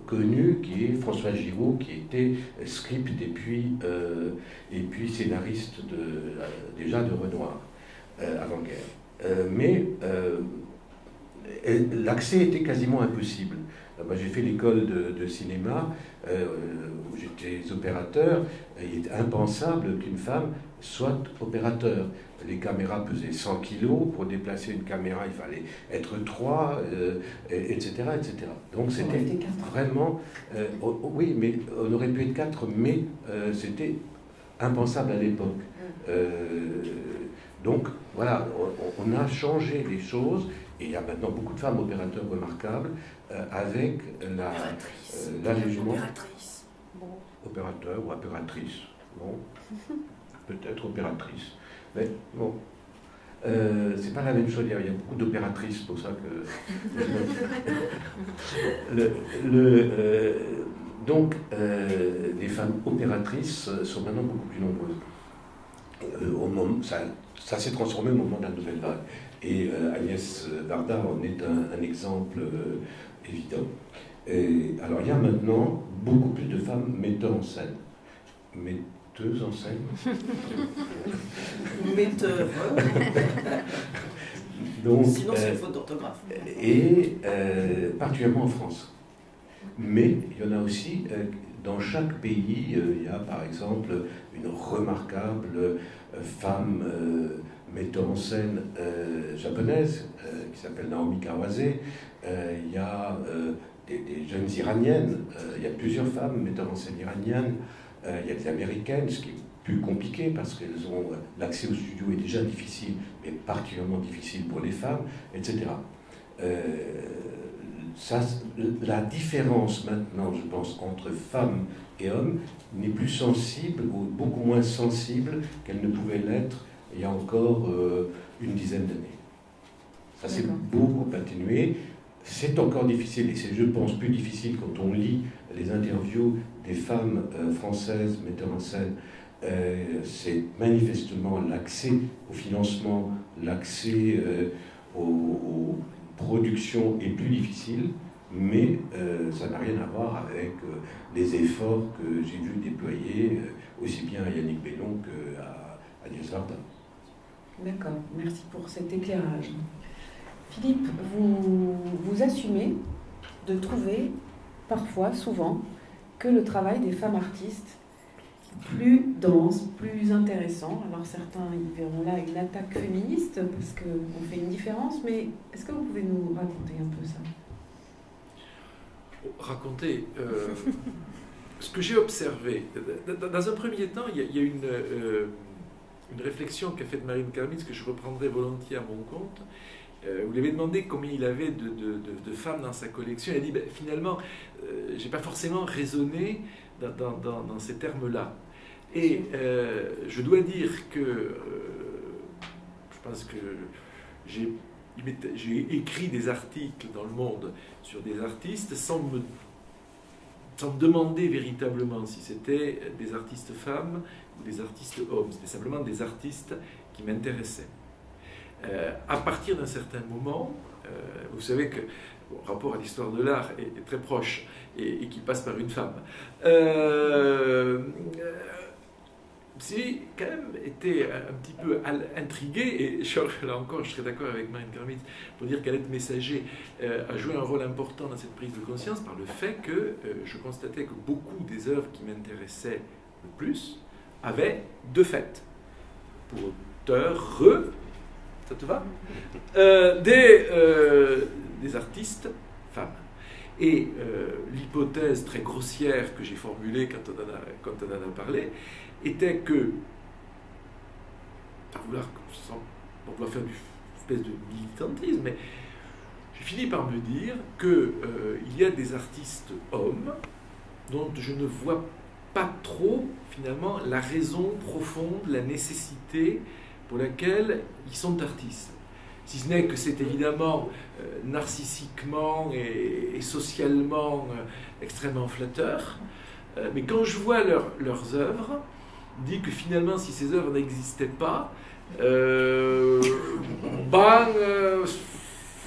connue, qui est Françoise Giraud, qui était script et puis scénariste déjà de Renoir, avant-guerre. Mais l'accès était quasiment impossible. Moi, j'ai fait l'école de cinéma, où j'étais opérateur. Il est impensable qu'une femme soit opérateur. Les caméras pesaient 100 kilos. Pour déplacer une caméra, il fallait être 3, etc., etc. Donc c'était vraiment... oui, mais on aurait pu être 4, mais c'était impensable à l'époque. Donc voilà, on a changé les choses. Et il y a maintenant beaucoup de femmes opérateurs remarquables avec l'allègement. Opératrice. Bon. Opérateur ou opératrice. Bon. Peut-être opératrice. Mais bon. c'est pas la même chose. Il y a beaucoup d'opératrices, pour ça que. Donc, les femmes opératrices sont maintenant beaucoup plus nombreuses. Ça s'est transformé au moment de la nouvelle vague. Et Agnès Varda en est un exemple évident. Alors, il y a maintenant beaucoup plus de femmes metteurs en scène. Metteuses en scène. Metteur. Donc, sinon, c'est une faute d'orthographe. Et particulièrement en France. Mais il y en a aussi, dans chaque pays, il y a par exemple une remarquable femme metteur en scène japonaise qui s'appelle Naomi Kawase. Il y a des jeunes iraniennes, il y a plusieurs femmes metteurs en scène iraniennes. Il y a des américaines, ce qui est plus compliqué parce qu'elles ont l'accès au studio est déjà difficile, mais particulièrement difficile pour les femmes, etc. La différence maintenant, je pense, entre femmes et hommes n'est plus sensible ou beaucoup moins sensible qu'elle ne pouvait l'être il y a encore une dizaine d'années. Ça s'est beaucoup atténué. C'est encore difficile, et c'est, je pense, plus difficile quand on lit les interviews des femmes françaises metteurs en scène. C'est manifestement l'accès au financement, l'accès aux productions est plus difficile, mais ça n'a rien à voir avec les efforts que j'ai vu déployer aussi bien à Yannick Bellon qu'à Agnès Varda. D'accord, merci pour cet éclairage. Philippe, vous assumez de trouver parfois, souvent, que le travail des femmes artistes plus dense, plus intéressant. Alors certains y verront là une attaque féministe parce qu'on fait une différence, mais est-ce que vous pouvez nous raconter un peu ça? Raconter ce que j'ai observé. Dans un premier temps, il y a une réflexion qu'a faite Marine Karmitz que je reprendrai volontiers à mon compte. Vous lui avez demandé combien il avait de femmes dans sa collection. Elle a dit finalement, j'ai pas forcément raisonné dans ces termes-là. Et je dois dire que je pense que j'ai écrit des articles dans Le Monde sur des artistes sans me demander véritablement si c'était des artistes femmes ou des artistes hommes. C'était simplement des artistes qui m'intéressaient. À partir d'un certain moment, vous savez que le rapport à l'histoire de l'art est très proche et qui passe par une femme. J'ai quand même été un petit peu intrigué, et là encore je serais d'accord avec Marine Karmitz pour dire qu'Alette Messager a joué un rôle important dans cette prise de conscience par le fait que je constatais que beaucoup des œuvres qui m'intéressaient le plus avaient deux faits. Pour auteur, ça te va, des artistes femmes. Et l'hypothèse très grossière que j'ai formulée quand on en a parlé était que, sans vouloir faire une espèce de militantisme, mais j'ai fini par me dire qu'il y a des artistes hommes dont je ne vois pas trop, finalement, la raison profonde, la nécessité pour laquelle ils sont artistes. Si ce n'est que c'est évidemment narcissiquement et socialement extrêmement flatteur. Mais quand je vois leurs œuvres, je dis que finalement, si ces œuvres n'existaient pas,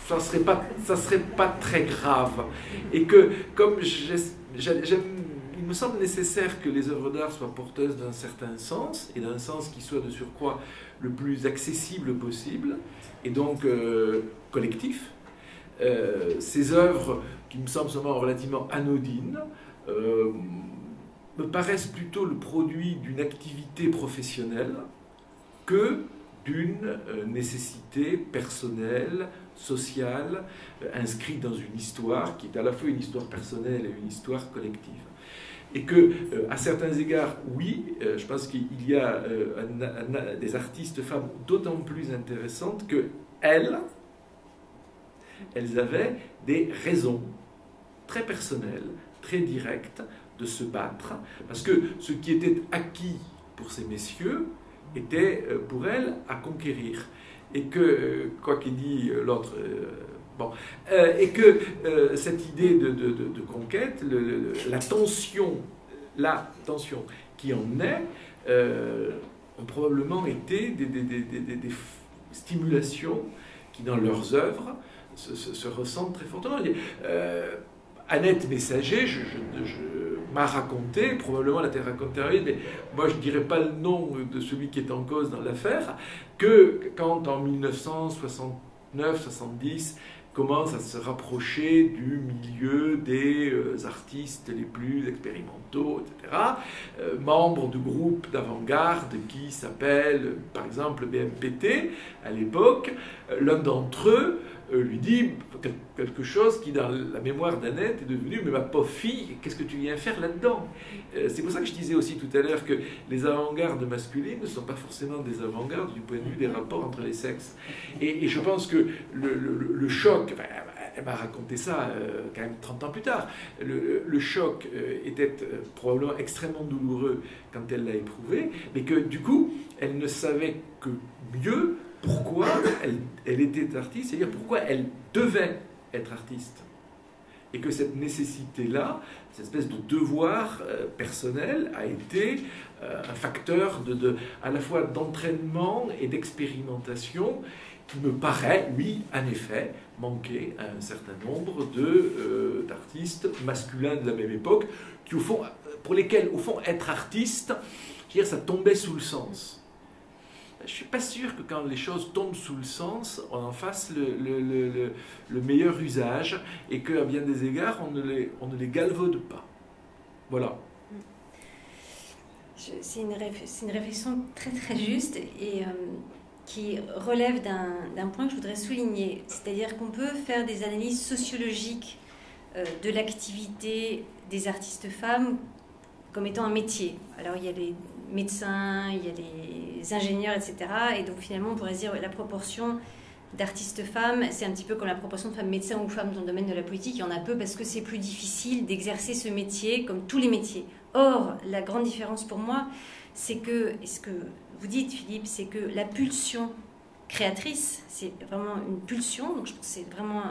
ça serait pas très grave. Et que, comme il me semble nécessaire que les œuvres d'art soient porteuses d'un certain sens, et d'un sens qui soit de surcroît le plus accessible possible, et donc collectif. Ces œuvres, qui me semblent seulement relativement anodines, me paraissent plutôt le produit d'une activité professionnelle que d'une nécessité personnelle, sociale, inscrite dans une histoire qui est à la fois une histoire personnelle et une histoire collective. Et que, à certains égards, oui, je pense qu'il y a des artistes femmes d'autant plus intéressantes que elles avaient des raisons très personnelles, très directes de se battre, parce que ce qui était acquis pour ces messieurs était pour elles à conquérir. et que, quoi qu'il dit l'autre, et que cette idée de conquête, la tension qui en est, ont probablement été des stimulations qui, dans leurs œuvres, se ressentent très fortement. Annette Messager m'a raconté, probablement elle l'a raconté, mais moi je ne dirais pas le nom de celui qui est en cause dans l'affaire, que quand en 1969-70 commence à se rapprocher du milieu des artistes les plus expérimentaux, etc., membres de groupes d'avant-garde qui s'appellent par exemple BMPT à l'époque, l'un d'entre eux lui dit quelque chose qui, dans la mémoire d'Annette, est devenu « Mais ma pauvre fille, qu'est-ce que tu viens faire là-dedans ?» C'est pour ça que je disais aussi tout à l'heure que les avant-gardes masculines ne sont pas forcément des avant-gardes du point de vue des rapports entre les sexes. Et je pense que le choc, enfin, elle m'a raconté ça quand même 30 ans plus tard, le choc était probablement extrêmement douloureux quand elle l'a éprouvé, mais que du coup, elle ne savait que mieux pourquoi elle était artiste, c'est-à-dire pourquoi elle devait être artiste. Et que cette nécessité-là, cette espèce de devoir personnel, a été un facteur à la fois d'entraînement et d'expérimentation qui me paraît, oui, en effet, manquer à un certain nombre d'artistes masculins de la même époque, qui, au fond, pour lesquels, au fond, être artiste, c'est-à-dire ça tombait sous le sens. Je ne suis pas sûr que quand les choses tombent sous le sens, on en fasse le meilleur usage et qu'à bien des égards, on ne les galvaude pas. Voilà. C'est une réflexion très très juste et qui relève d'un point que je voudrais souligner. C'est-à-dire qu'on peut faire des analyses sociologiques de l'activité des artistes femmes comme étant un métier. Alors il y a les médecins, il y a les ingénieurs, etc. Et donc finalement, on pourrait dire la proportion d'artistes femmes, c'est un petit peu comme la proportion de femmes médecins ou femmes dans le domaine de la politique. Il y en a peu parce que c'est plus difficile d'exercer ce métier comme tous les métiers. Or, la grande différence pour moi, c'est que, et ce que vous dites, Philippe, c'est que la pulsion créatrice, c'est vraiment une pulsion, donc je pense que c'est vraiment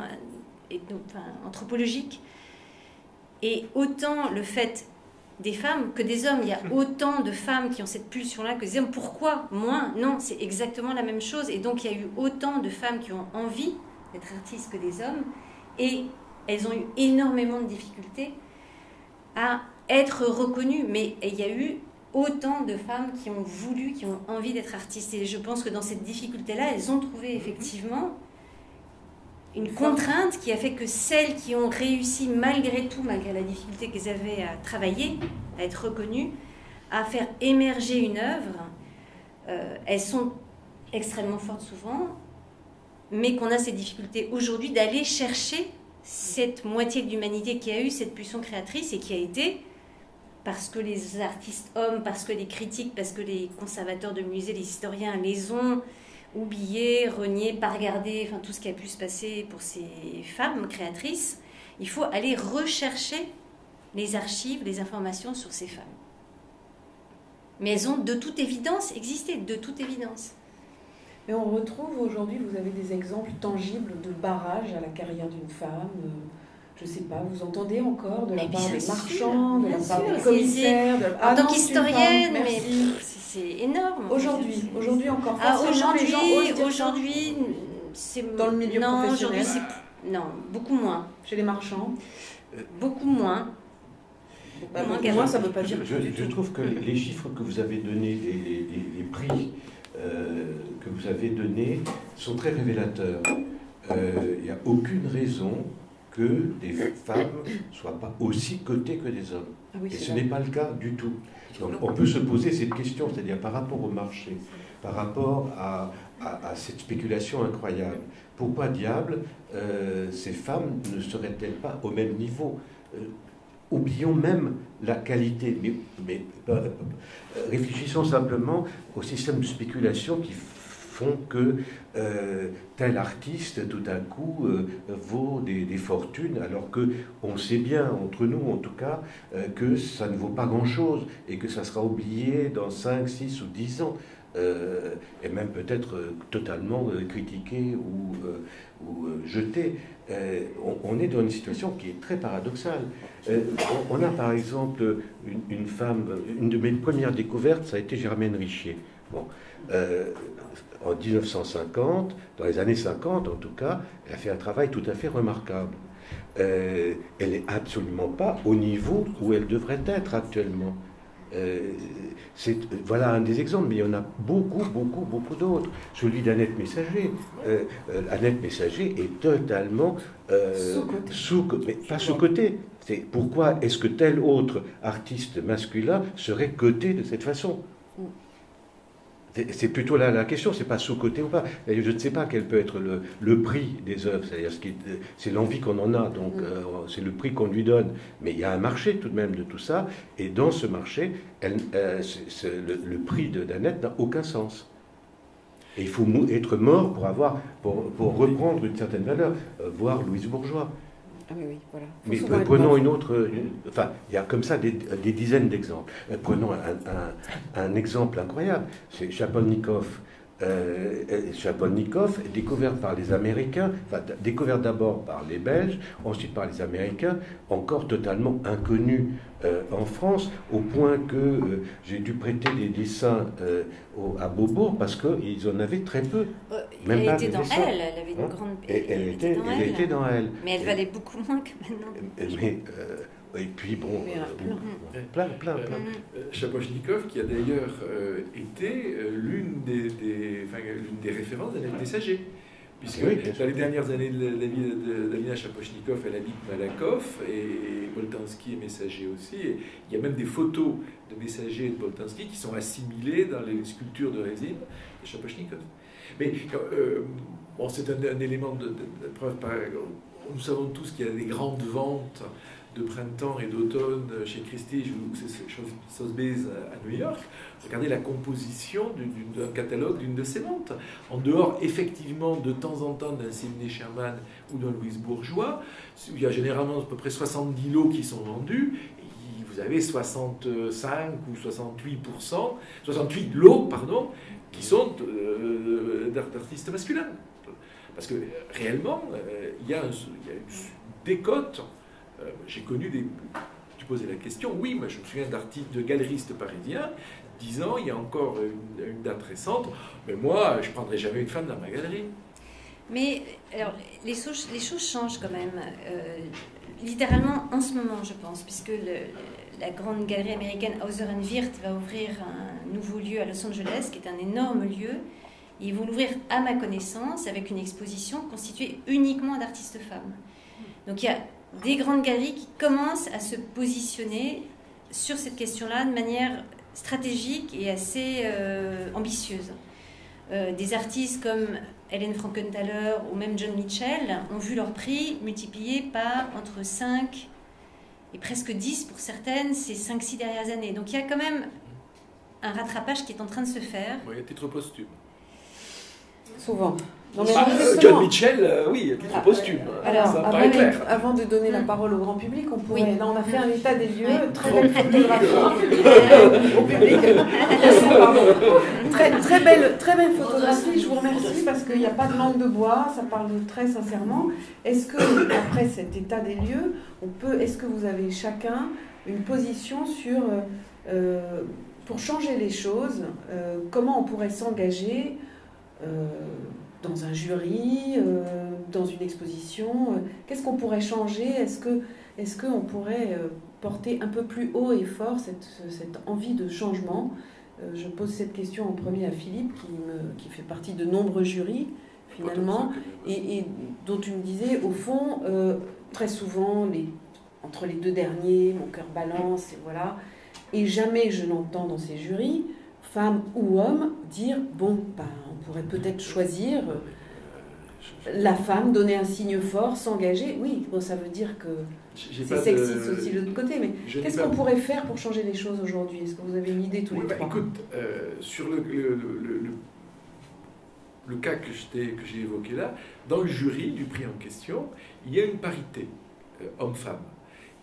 anthropologique. Et autant le fait des femmes que des hommes. Il y a autant de femmes qui ont cette pulsion-là que des hommes. Pourquoi moins? Non, c'est exactement la même chose. Et donc, il y a eu autant de femmes qui ont envie d'être artistes que des hommes. Et elles ont eu énormément de difficultés à être reconnues. Mais il y a eu autant de femmes qui ont voulu, qui ont envie d'être artistes. Et je pense que dans cette difficulté-là, elles ont trouvé effectivement une contrainte qui a fait que celles qui ont réussi malgré tout, malgré la difficulté qu'elles avaient à travailler, à être reconnues, à faire émerger une œuvre, elles sont extrêmement fortes souvent, mais qu'on a ces difficultés aujourd'hui d'aller chercher cette moitié de l'humanité qui a eu cette pulsion créatrice et qui a été, parce que les artistes hommes, parce que les critiques, parce que les conservateurs de musées, les historiens les ont oublié, renié, pas regardé, enfin tout ce qui a pu se passer pour ces femmes créatrices, il faut aller rechercher les archives, les informations sur ces femmes. Mais elles ont de toute évidence existé, de toute évidence. Mais on retrouve aujourd'hui, vous avez des exemples tangibles de barrage à la carrière d'une femme. Je ne sais pas, vous entendez encore de la part des marchands, de la part des commissaires. En tant qu'historienne, mais c'est énorme. Aujourd'hui encore. Aujourd'hui, c'est dans le milieu professionnel. Non, beaucoup moins. Chez les marchands. Beaucoup moins. Moi, ça ne veut pas dire. Je trouve que les chiffres que vous avez donnés, les prix que vous avez donnés, sont très révélateurs. Il n'y a aucune raison que des femmes ne soient pas aussi cotées que des hommes. Ah oui, et ce n'est pas le cas du tout. Donc on peut se poser cette question, c'est-à-dire par rapport au marché, par rapport à cette spéculation incroyable. Pourquoi diable ces femmes ne seraient-elles pas au même niveau? Oublions même la qualité, mais réfléchissons simplement au système de spéculation qui font que tel artiste, tout d'un coup, vaut des fortunes, alors qu'on sait bien, entre nous en tout cas, que ça ne vaut pas grand-chose et que ça sera oublié dans 5, 6 ou 10 ans. et même peut-être totalement critiquée ou jetée. On est dans une situation qui est très paradoxale. On a par exemple une femme, une de mes premières découvertes, ça a été Germaine Richier. Bon, en 1950, dans les années 50 en tout cas, elle a fait un travail tout à fait remarquable. Elle n'est absolument pas au niveau où elle devrait être actuellement. Voilà un des exemples, mais il y en a beaucoup d'autres. Celui d'Annette Messager. Annette Messager est totalement mais pas sous-côté. Pourquoi est-ce que tel autre artiste masculin serait coté de cette façon? C'est plutôt là la question, c'est pas sous-côté ou pas. Je ne sais pas quel peut être le prix des œuvres, c'est-à-dire c'est l'envie qu'on en a, donc c'est le prix qu'on lui donne. Mais il y a un marché tout de même de tout ça, et dans ce marché, le prix d'Annette n'a aucun sens. Et il faut être mort pour reprendre une certaine valeur, voir Louise Bourgeois. Ah oui, voilà. Mais prenons une autre... Enfin, il y a comme ça des dizaines d'exemples. Prenons un exemple incroyable. C'est Chaponnikov. Chaponnikov est découvert par les Américains, enfin, découvert d'abord par les Belges, ensuite par les Américains, encore totalement inconnu en France, au point que j'ai dû prêter des dessins à Beaubourg parce qu'ils en avaient très peu. Elle était dans Elle, elle avait une grande... Elle était dans Elle. Mais elle valait beaucoup moins que maintenant. Et puis bon, plein. Chapochnikov, qui a d'ailleurs été l'une des références d'Annette Messager, puisque dans les dernières années de la vie d'Alina Chapochnikov, elle habite Malakoff, et Boltanski est Messager aussi. Et il y a même des photos de Messager et de Boltanski qui sont assimilées dans les sculptures de résine de Chapochnikov. Mais bon, c'est un élément de preuve. Nous savons tous qu'il y a des grandes ventes de printemps et d'automne chez Christie's ou Sotheby's à New York. Regardez la composition d'un catalogue d'une de ces ventes. En dehors, effectivement, de temps en temps d'un Sidney Sherman ou d'un Louise Bourgeois, où il y a généralement à peu près 70 lots qui sont vendus, et vous avez 65 ou 68 lots, pardon, qui sont d'artistes masculins. Parce que réellement, il y a une décote. J'ai connu tu posais la question, oui, moi je me souviens d'artistes, de galeristes parisiens, disant, il y a encore une date récente, mais moi, je ne prendrai jamais une femme dans ma galerie. Mais alors, les choses changent quand même, littéralement en ce moment, je pense, puisque la grande galerie américaine Hauser & Wirth va ouvrir un nouveau lieu à Los Angeles, qui est un énorme lieu. Et ils vont l'ouvrir, à ma connaissance, avec une exposition constituée uniquement d'artistes femmes. Donc il y a des grandes galeries qui commencent à se positionner sur cette question-là de manière stratégique et assez ambitieuse. Des artistes comme Helen Frankenthaler ou même John Mitchell ont vu leur prix multiplié par entre 5 et presque 10 pour certaines ces 5-6 dernières années. Donc il y a quand même un rattrapage qui est en train de se faire. Oui, à titre posthume. Souvent. Non, mais John Mitchell, oui, à titre posthume. Alors, ça paraît clair. Avant de donner la parole au grand public, on pourrait. Oui. Là, on a fait un état des lieux, très belle photographie au public. Très belle photographie. Je vous remercie parce qu'il n'y a pas de langue de bois. Ça parle très sincèrement. Est-ce que après cet état des lieux, est-ce que vous avez chacun une position sur pour changer les choses, comment on pourrait s'engager dans un jury, dans une exposition, qu'est-ce qu'on pourrait changer? Est-ce qu'on pourrait porter un peu plus haut et fort cette envie de changement? Je pose cette question en premier à Philippe, qui fait partie de nombreux jurys, finalement, et dont tu me disais, au fond, très souvent, entre les deux derniers, mon cœur balance, et voilà, et jamais je n'entends dans ces jurys, femmes ou hommes, dire, bon, on pourrait peut-être choisir la femme, donner un signe fort, s'engager. Oui, bon, ça veut dire que c'est sexiste aussi de l'autre côté, mais qu'est-ce qu'on pourrait faire pour changer les choses aujourd'hui? Est-ce que vous avez une idée tous les trois? Écoute, sur le cas que j'ai évoqué là, dans le jury du prix en question, il y a une parité homme-femme.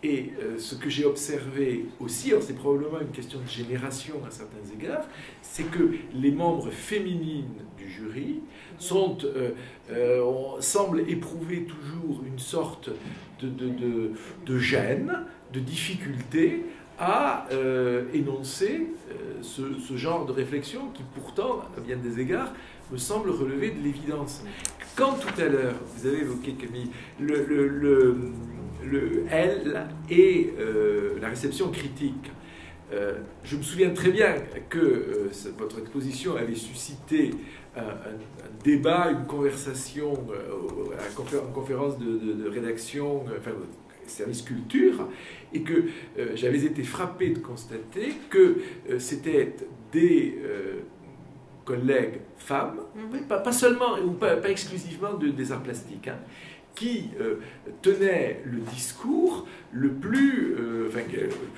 Et ce que j'ai observé aussi, alors c'est probablement une question de génération à certains égards, c'est que les membres féminines du jury semblent éprouver toujours une sorte de gêne, de difficulté à énoncer ce genre de réflexion qui pourtant, à bien des égards, me semble relever de l'évidence. Quand tout à l'heure, vous avez évoqué, Camille, elle et la réception critique, je me souviens très bien que votre exposition avait suscité un débat, une conversation en conférence de rédaction, enfin, service culture, et que j'avais été frappé de constater que c'était des collègues femmes, pas seulement, ou pas exclusivement des arts plastiques, hein, qui tenaient le discours le plus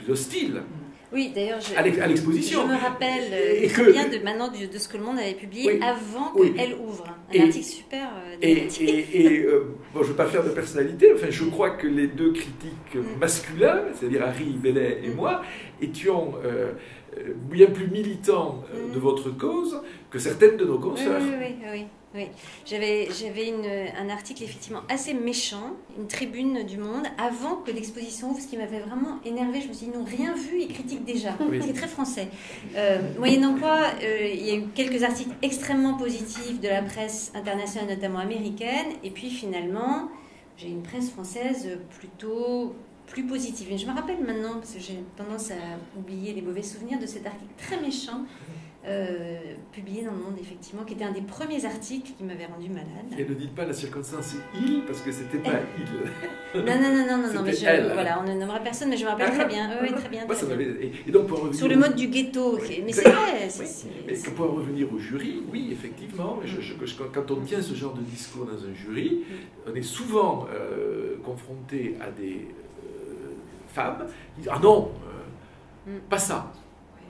hostile. Oui, d'ailleurs, à l'exposition. Je me rappelle très bien de ce que Le Monde avait publié avant qu'elle ouvre. Un article super dramatique. Bon, je ne veux pas faire de personnalité, enfin, je crois que les deux critiques masculins, c'est-à-dire Harry Bellet et moi, étions bien plus militants de votre cause que certaines de nos consoeurs. Oui. J'avais un article effectivement assez méchant, une tribune du Monde, avant que l'exposition ouvre, ce qui m'avait vraiment énervé. Je me suis dit, ils n'ont rien vu, ils critiquent déjà. C'est très français. Moyennant quoi, il y a eu quelques articles extrêmement positifs de la presse internationale, notamment américaine, et puis finalement, j'ai une presse française plutôt plus positive. Et je me rappelle maintenant, parce que j'ai tendance à oublier les mauvais souvenirs de cet article très méchant, publié dans Le Monde, effectivement, qui était un des premiers articles qui m'avait rendu malade. Et ne dites pas la circonstance il, parce que c'était pas il. Non, mais voilà, on ne nommera personne, mais je me rappelle très bien. Oui, très bien. Et donc, pour revenir sur le mode du ghetto, mais c'est vrai. Mais pour revenir au jury, oui, effectivement, quand on tient ce genre de discours dans un jury, on est souvent confronté à des femmes qui disent « Ah non, pas ça !»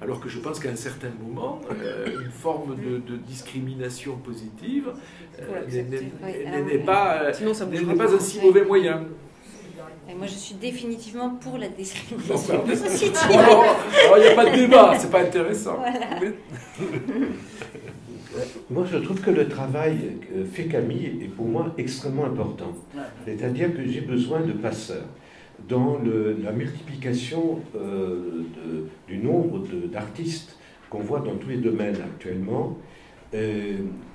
Alors que je pense qu'à un certain moment, une forme de discrimination positive n'est pas un si mauvais moyen. Et moi, je suis définitivement pour la discrimination positive. Il n'y a pas de débat, c'est pas intéressant. Voilà. Moi, je trouve que le travail que fait Camille est pour moi extrêmement important. C'est-à-dire que j'ai besoin de passeurs. Dans la multiplication du nombre d'artistes qu'on voit dans tous les domaines actuellement,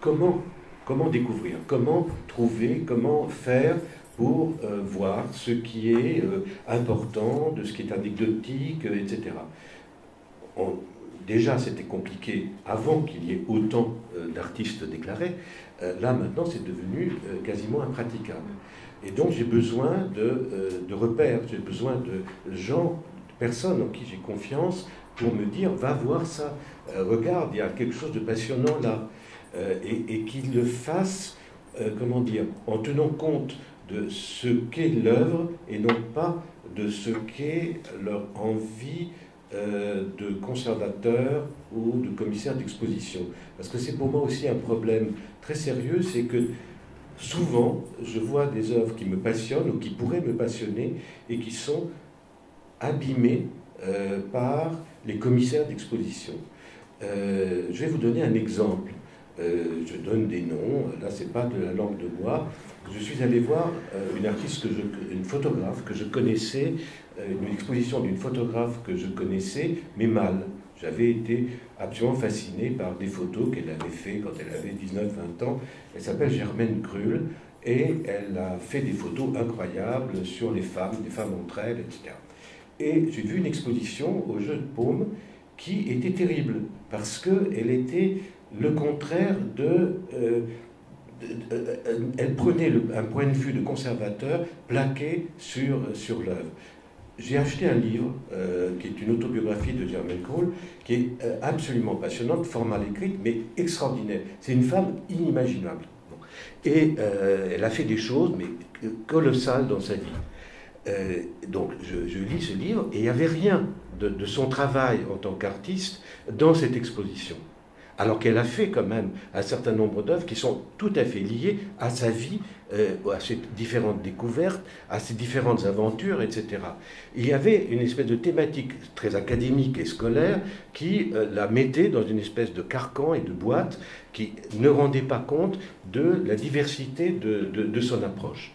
comment découvrir, comment trouver, comment faire pour voir ce qui est important, de ce qui est anecdotique, etc. Déjà, c'était compliqué avant qu'il y ait autant d'artistes déclarés. Là, maintenant, c'est devenu quasiment impraticable. Et donc j'ai besoin de repères, j'ai besoin de gens, de personnes en qui j'ai confiance pour me dire va voir ça, regarde, il y a quelque chose de passionnant là, et qu'ils le fassent, en tenant compte de ce qu'est l'œuvre et non pas de ce qu'est leur envie de conservateur ou de commissaire d'exposition. Parce que c'est pour moi aussi un problème très sérieux, c'est que souvent, je vois des œuvres qui me passionnent ou qui pourraient me passionner et qui sont abîmées par les commissaires d'exposition. Je vais vous donner un exemple. Je donne des noms, là c'est pas de la langue de bois. Je suis allé voir une photographe que je connaissais, une exposition d'une photographe que je connaissais, mais mal. J'avais été absolument fasciné par des photos qu'elle avait fait quand elle avait 19-20 ans. Elle s'appelle Germaine Krull et elle a fait des photos incroyables sur les femmes, des femmes entre elles, etc. Et j'ai vu une exposition au Jeu de Paume qui était terrible parce qu'elle était le contraire elle prenait un point de vue de conservateur plaqué sur l'œuvre. J'ai acheté un livre qui est une autobiographie de Germaine Krull, qui est absolument passionnante, fort mal écrite, mais extraordinaire. C'est une femme inimaginable. Et elle a fait des choses, mais colossales dans sa vie. Donc je lis ce livre, et il n'y avait rien de son travail en tant qu'artiste dans cette exposition. Alors qu'elle a fait quand même un certain nombre d'œuvres qui sont tout à fait liées à sa vie à ces différentes découvertes, à ces différentes aventures, etc. Il y avait une espèce de thématique très académique et scolaire qui la mettait dans une espèce de carcan et de boîte qui ne rendait pas compte de la diversité de son approche.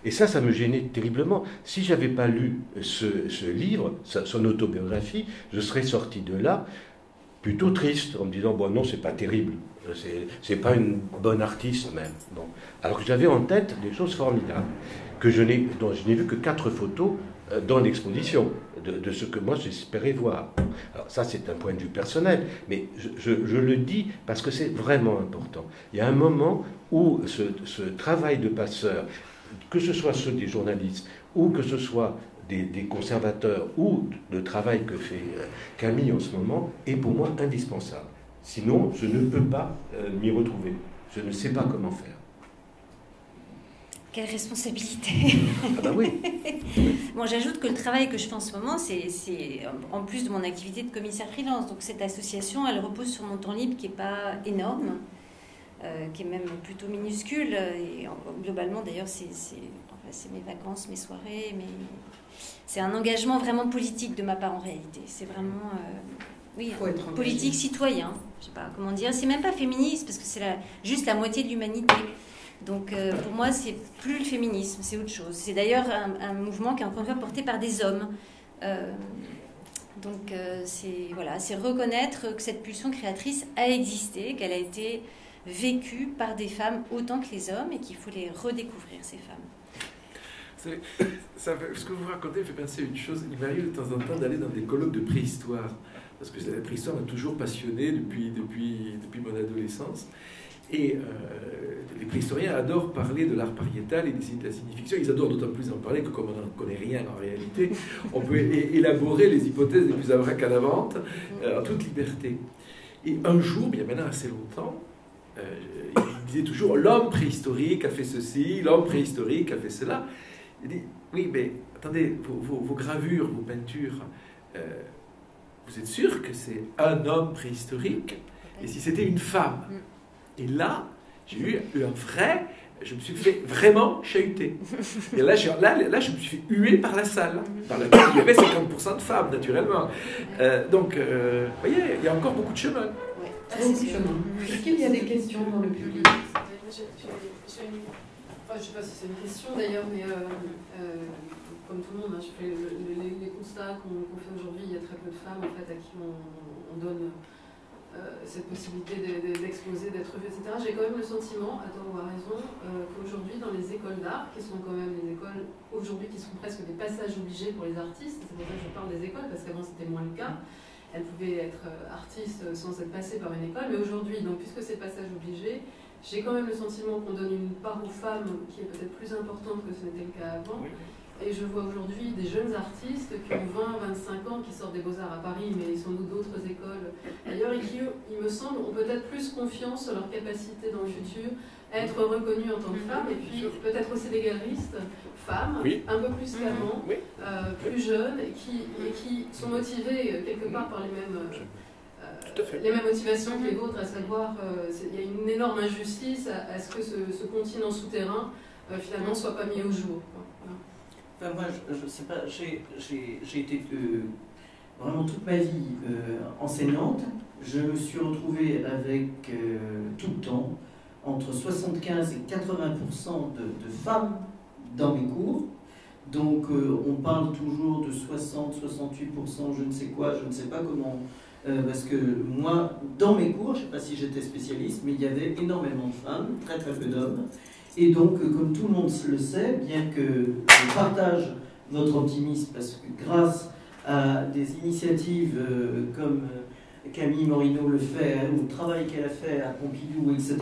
Et ça me gênait terriblement. Si je n'avais pas lu ce livre, son autobiographie, je serais sorti de là plutôt triste, en me disant, bon non, c'est pas terrible, c'est pas une bonne artiste même. Bon. Alors que j'avais en tête des choses formidables, dont je n'ai vu que 4 photos dans l'exposition, de ce que moi j'espérais voir. Alors ça, c'est un point de vue personnel, mais je le dis parce que c'est vraiment important. Il y a un moment où ce travail de passeur, que ce soit ceux des journalistes, ou que ce soit des conservateurs, ou le travail que fait Camille en ce moment, est pour moi indispensable. Sinon, je ne peux pas m'y retrouver. Je ne sais pas comment faire. Quelle responsabilité. Ah bah oui. Bon, j'ajoute que le travail que je fais en ce moment, c'est en plus de mon activité de commissaire freelance. Donc cette association, elle repose sur mon temps libre qui n'est pas énorme, qui est même plutôt minuscule. Et globalement, d'ailleurs, c'est mes vacances, mes soirées, c'est un engagement vraiment politique de ma part en réalité. C'est vraiment politique citoyen. Je sais pas comment dire. C'est même pas féministe parce que c'est juste la moitié de l'humanité. Donc pour moi, c'est plus le féminisme, c'est autre chose. C'est d'ailleurs un mouvement qui est encore une fois porté par des hommes. Donc c'est reconnaître que cette pulsion créatrice a existé, qu'elle a été vécue par des femmes autant que les hommes et qu'il faut les redécouvrir, ces femmes. Ce que vous racontez me fait penser à une chose. Il m'arrive de temps en temps d'aller dans des colloques de préhistoire, parce que la préhistoire m'a toujours passionné depuis mon adolescence. Et les préhistoriens adorent parler de l'art pariétal et de la signification. Ils adorent d'autant plus en parler que comme on n'en connaît rien en réalité, on peut élaborer les hypothèses les plus abracadavantes en toute liberté. Et un jour, il y a maintenant assez longtemps, il disait toujours l'homme préhistorique a fait ceci, l'homme préhistorique a fait cela. Il dit oui, mais attendez, vos gravures, vos peintures, vous êtes sûr que c'est un homme préhistorique? Et si c'était une femme? Et là, j'ai eu un vrai... Je me suis fait vraiment chahuter. Et là, je me suis fait huer par la salle, dans laquelle il y avait 50% de femmes, naturellement. Donc, vous voyez, il y a encore beaucoup de chemin. Oui, beaucoup de chemin. Est-ce qu'il y a des questions dans le public? Je ne sais pas si c'est une question d'ailleurs, mais comme tout le monde, je fais les constats qu'on fait aujourd'hui. Il y a très peu de femmes en fait, à qui on donne cette possibilité d'exposer, d'être vues, etc. J'ai quand même le sentiment, à tort ou à raison, qu'aujourd'hui dans les écoles d'art, qui sont quand même les écoles aujourd'hui qui sont presque des passages obligés pour les artistes, c'est pour ça que je parle des écoles, parce qu'avant c'était moins le cas. Elles pouvaient être artistes sans être passées par une école, mais aujourd'hui, donc puisque c'est passage obligé, j'ai quand même le sentiment qu'on donne une part aux femmes qui est peut-être plus importante que ce n'était le cas avant. Et je vois aujourd'hui des jeunes artistes qui ont 20, 25 ans, qui sortent des Beaux-Arts à Paris, mais sans doute d'autres écoles ailleurs, et qui, il me semble, ont peut-être plus confiance en leur capacité dans le futur à être reconnus en tant que femmes, et puis peut-être aussi des galeristes, femmes, un peu plus qu'avant, plus jeunes, et qui sont motivées quelque part par les mêmes motivations que les vôtres, à savoir, il y a une énorme injustice à ce que ce continent souterrain, finalement, soit pas mis au jour. Voilà. Enfin, moi, je sais pas, j'ai été vraiment toute ma vie enseignante. Je me suis retrouvée avec tout le temps entre 75 et 80% de femmes dans mes cours. Donc on parle toujours de 60, 68%, je ne sais quoi, je ne sais pas comment. Parce que moi, dans mes cours, je ne sais pas si j'étais spécialiste, mais il y avait énormément de femmes, très très peu d'hommes. Et donc, comme tout le monde le sait, bien que je partage votre optimisme, parce que grâce à des initiatives comme Camille Morino le fait, ou le travail qu'elle a fait à Pompidou, etc.,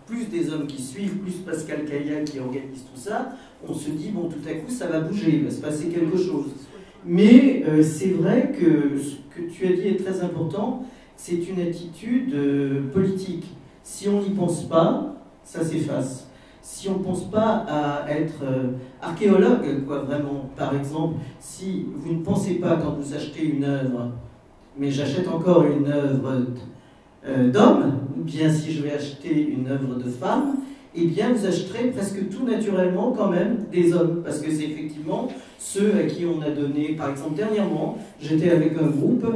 plus des hommes qui suivent, plus Pascal Caillat qui organise tout ça, on se dit, bon, tout à coup, ça va bouger, il va se passer quelque chose. Mais c'est vrai que ce que tu as dit est très important, c'est une attitude politique. Si on n'y pense pas, ça s'efface. Si on ne pense pas à être archéologue, quoi, vraiment, par exemple, si vous ne pensez pas quand vous achetez une œuvre, mais j'achète encore une œuvre d'homme, ou bien si je vais acheter une œuvre de femme, eh bien vous achèterez presque tout naturellement quand même des hommes, parce que c'est effectivement ceux à qui on a donné, par exemple dernièrement, j'étais avec un groupe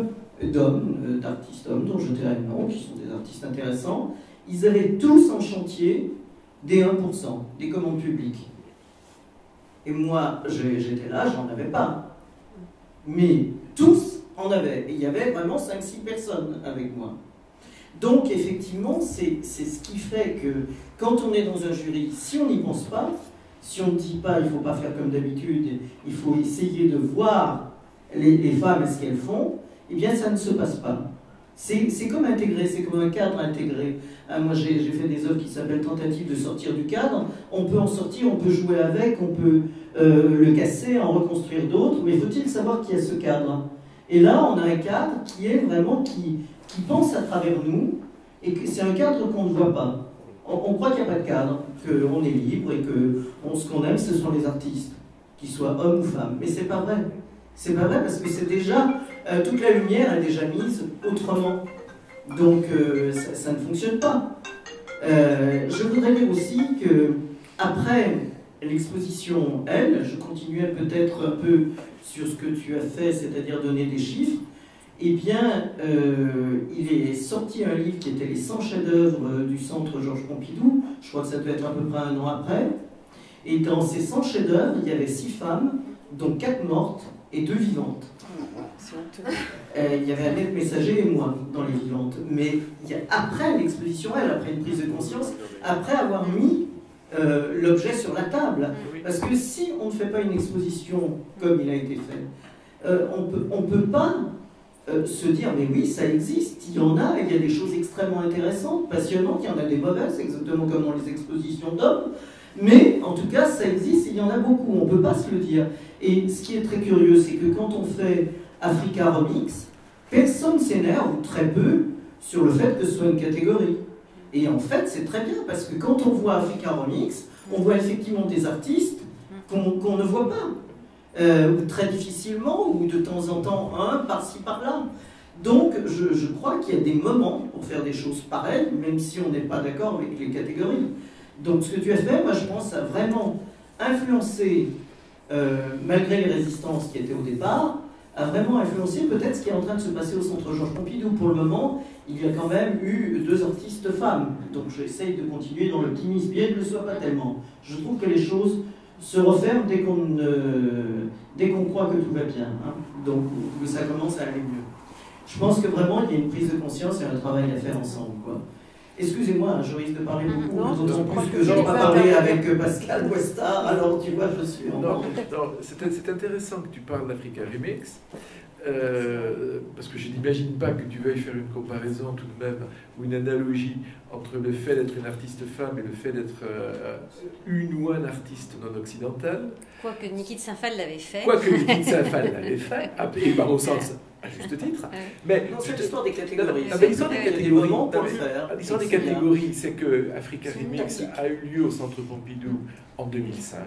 d'hommes, d'artistes hommes, dont je tairai le nom, qui sont des artistes intéressants, ils avaient tous en chantier des 1%, des commandes publiques. Et moi, j'étais là, j'en avais pas. Mais tous en avaient. Et il y avait vraiment 5-6 personnes avec moi. Donc, effectivement, c'est ce qui fait que quand on est dans un jury, si on n'y pense pas, si on ne dit pas, il ne faut pas faire comme d'habitude, il faut essayer de voir les femmes et ce qu'elles font, eh bien, ça ne se passe pas. C'est comme intégrer, c'est comme un cadre intégré. Moi, j'ai fait des œuvres qui s'appellent Tentative de sortir du cadre. On peut en sortir, on peut jouer avec, on peut le casser, en reconstruire d'autres, mais faut-il savoir qu'il y a ce cadre? Et là, on a un cadre qui est vraiment, qui pense à travers nous, et que c'est un cadre qu'on ne voit pas. On croit qu'il n'y a pas de cadre, qu'on est libre et que ce qu'on aime, ce sont les artistes, qu'ils soient hommes ou femmes. Mais c'est pas vrai. C'est pas vrai parce que c'est déjà, toute la lumière est déjà mise autrement. Donc ça ne fonctionne pas. Je voudrais dire aussi que après l'exposition, je continuais peut-être un peu sur ce que tu as fait, c'est-à-dire donner des chiffres. Eh bien, il est sorti un livre qui était les 100 chefs-d'œuvre du Centre Georges Pompidou. Je crois que ça devait être à peu près 1 an après. Et dans ces 100 chefs-d'œuvre, il y avait 6 femmes, dont 4 mortes et 2 vivantes. Il y avait Annette Messager et moi dans les vivantes. Mais après l'exposition, après une prise de conscience, après avoir mis l'objet sur la table. Parce que si on ne fait pas une exposition comme il a été fait, on ne peut pas se dire, mais oui, ça existe, il y en a, il y a des choses extrêmement intéressantes, passionnantes, il y en a des mauvaises, exactement comme dans les expositions d'hommes, mais en tout cas, ça existe, il y en a beaucoup, on ne peut pas se le dire. Et ce qui est très curieux, c'est que quand on fait Africa Remix, personne s'énerve, ou très peu, sur le fait que ce soit une catégorie. Et en fait, c'est très bien, parce que quand on voit Africa Remix, on voit effectivement des artistes qu'on ne voit pas. Ou très difficilement, ou de temps en temps un par-ci par-là. Donc je crois qu'il y a des moments pour faire des choses pareilles, même si on n'est pas d'accord avec les catégories. Donc ce que tu as fait, moi je pense, a vraiment influencé, malgré les résistances qui étaient au départ, a vraiment influencé peut-être ce qui est en train de se passer au Centre Georges Pompidou. Pour le moment, il y a quand même eu 2 artistes femmes, donc j'essaye de continuer dans l'optimisme, bien que ne le soit pas tellement. Je trouve que les choses se referme dès qu'on croit que tout va bien, hein. Donc que ça commence à aller mieux. Je pense que vraiment il y a une prise de conscience et un travail à faire ensemble, quoi. Excusez-moi, je risque de parler beaucoup, d'autant plus que Jean a parlé avec Pascal Westard, alors tu vois, je suis en non, c'est intéressant que tu parles d'Africa Remix, parce que je n'imagine pas que tu veuilles faire une comparaison tout de même, ou une analogie entre le fait d'être une artiste femme et le fait d'être une ou un artiste non occidental. Quoique Niki de Saint-Phal l'avait fait. Quoique Niki de Saint-Phal l'avait fait, et par au sens, à juste titre. Mais non, c'est l'histoire des catégories. L'histoire des catégories, l'histoire des catégories, c'est que Africa Remix a eu lieu au Centre Pompidou en 2005,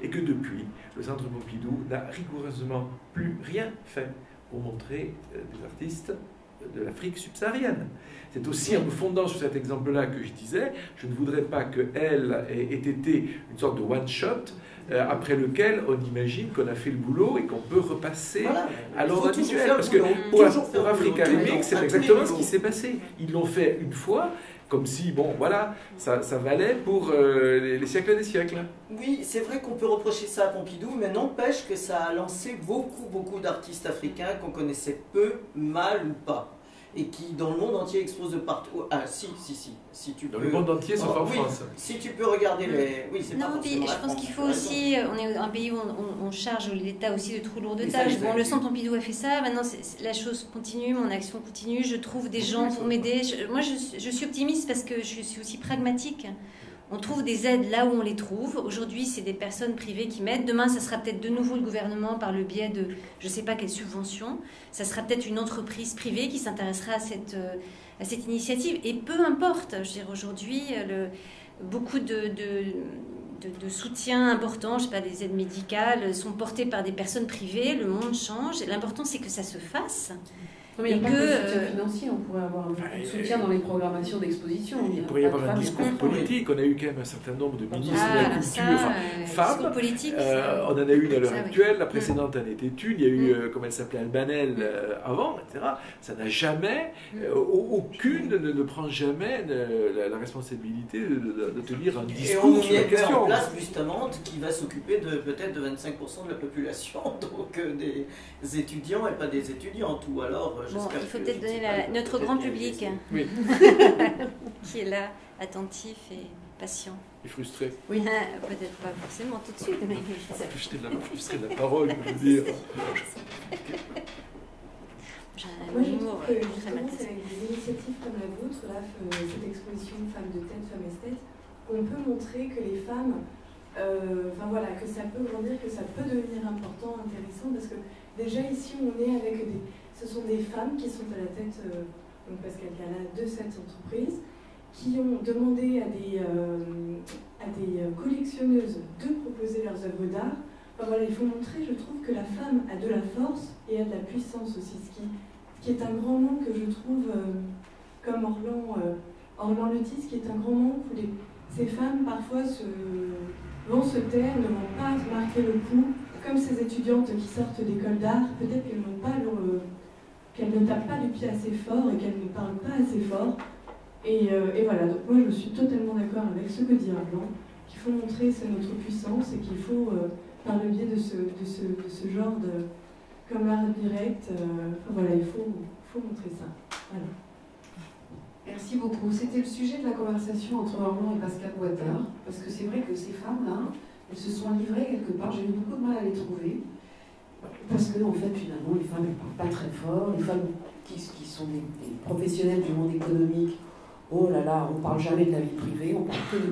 et que depuis, le Centre Pompidou n'a rigoureusement plus rien fait pour montrer des artistes de l'Afrique subsaharienne. C'est aussi en me fondant sur cet exemple-là que je disais, je ne voudrais pas qu'elle ait été une sorte de one-shot après lequel on imagine qu'on a fait le boulot et qu'on peut repasser à l'ordre habituel. Parce que pour Africa Remix, c'est exactement ce qui s'est passé. Ils l'ont fait une fois, comme si, bon, voilà, ça valait pour les siècles des siècles. Oui, c'est vrai qu'on peut reprocher ça à Pompidou, mais n'empêche que ça a lancé beaucoup d'artistes africains qu'on connaissait peu, mal ou pas. Et qui, dans le monde entier, exposent de partout. Ah, si tu peux... Dans le monde entier, sauf en France. Si tu peux regarder les... Oui, c'est pas forcément je pense qu'il faut aussi... On est un pays où on charge l'État aussi de trop lourdes tâches. Bon, le Centre Pompidou a fait ça, maintenant la chose continue, mon action continue, je trouve des gens pour m'aider. Moi, je suis optimiste parce que je suis aussi pragmatique. On trouve des aides là où on les trouve. Aujourd'hui, c'est des personnes privées qui m'aident. Demain, ça sera peut-être de nouveau le gouvernement par le biais de je ne sais pas quelle subvention. Ça sera peut-être une entreprise privée qui s'intéressera à cette initiative. Et peu importe, je veux dire, aujourd'hui, beaucoup de soutien important, je sais pas, des aides médicales sont portées par des personnes privées. Le monde change. L'important, c'est que ça se fasse. Non, mais il n'y a Et pas que, que de soutien financier, on pourrait avoir un peu de soutien dans les programmations d'exposition. Il pourrait y avoir un discours politique. On a eu quand même un certain nombre de ministres de la Culture femmes. Politique, on en a une à l'heure actuelle. Oui. La précédente en était une. Il y a eu, comment elle s'appelait, Albanel avant, etc. Ça n'a jamais, aucune ne prend jamais la responsabilité de tenir un discours sur la question. Et on met en place Bustamante qui va s'occuper peut-être de 25% de la population, donc des étudiants et pas des étudiantes. Ou alors, bon, il faut peut-être donner notre grand public oui. qui est là, attentif et patient. Et frustré. Oui. Peut-être pas forcément tout de suite, mais frustré de la parole, je veux dire. J'ai un Moi, je humour trouve que très justement, matasé. c'est avec des initiatives comme la vôtre, là, cette exposition Femmes de tête, femmes esthètes, qu'on peut montrer que les femmes, enfin voilà, que ça peut grandir, que ça peut devenir important, intéressant, parce que déjà ici, on est avec ce sont des femmes qui sont à la tête, donc Pascal Cala, de cette entreprise, qui ont demandé à des collectionneuses de proposer leurs œuvres d'art. Enfin, voilà, il faut montrer, je trouve, que la femme a de la force et a de la puissance aussi, ce qui est un grand manque que je trouve, comme Orlan le dit, ce qui est un grand manque où ces femmes parfois vont se taire, ne vont pas marquer le coup, comme ces étudiantes qui sortent d'école d'art, peut-être qu'elles n'ont pas qu'elles ne tapent pas du pied assez fort et qu'elles ne parlent pas assez fort. Et voilà, donc moi je suis totalement d'accord avec ce que dit Orlan, qu'il faut montrer notre puissance et qu'il faut, par le biais de ce genre comme l'art direct, voilà, il faut montrer ça. Voilà. Merci beaucoup. C'était le sujet de la conversation entre Orlan et Pascal Ouattard, parce que c'est vrai que ces femmes-là, elles se sont livrées quelque part, j'ai eu beaucoup de mal à les trouver, parce que en fait, finalement, les femmes, elles ne parlent pas très fort, les femmes qui sont des professionnels du monde économique, oh là là, on ne parle jamais de la vie privée, on parle que de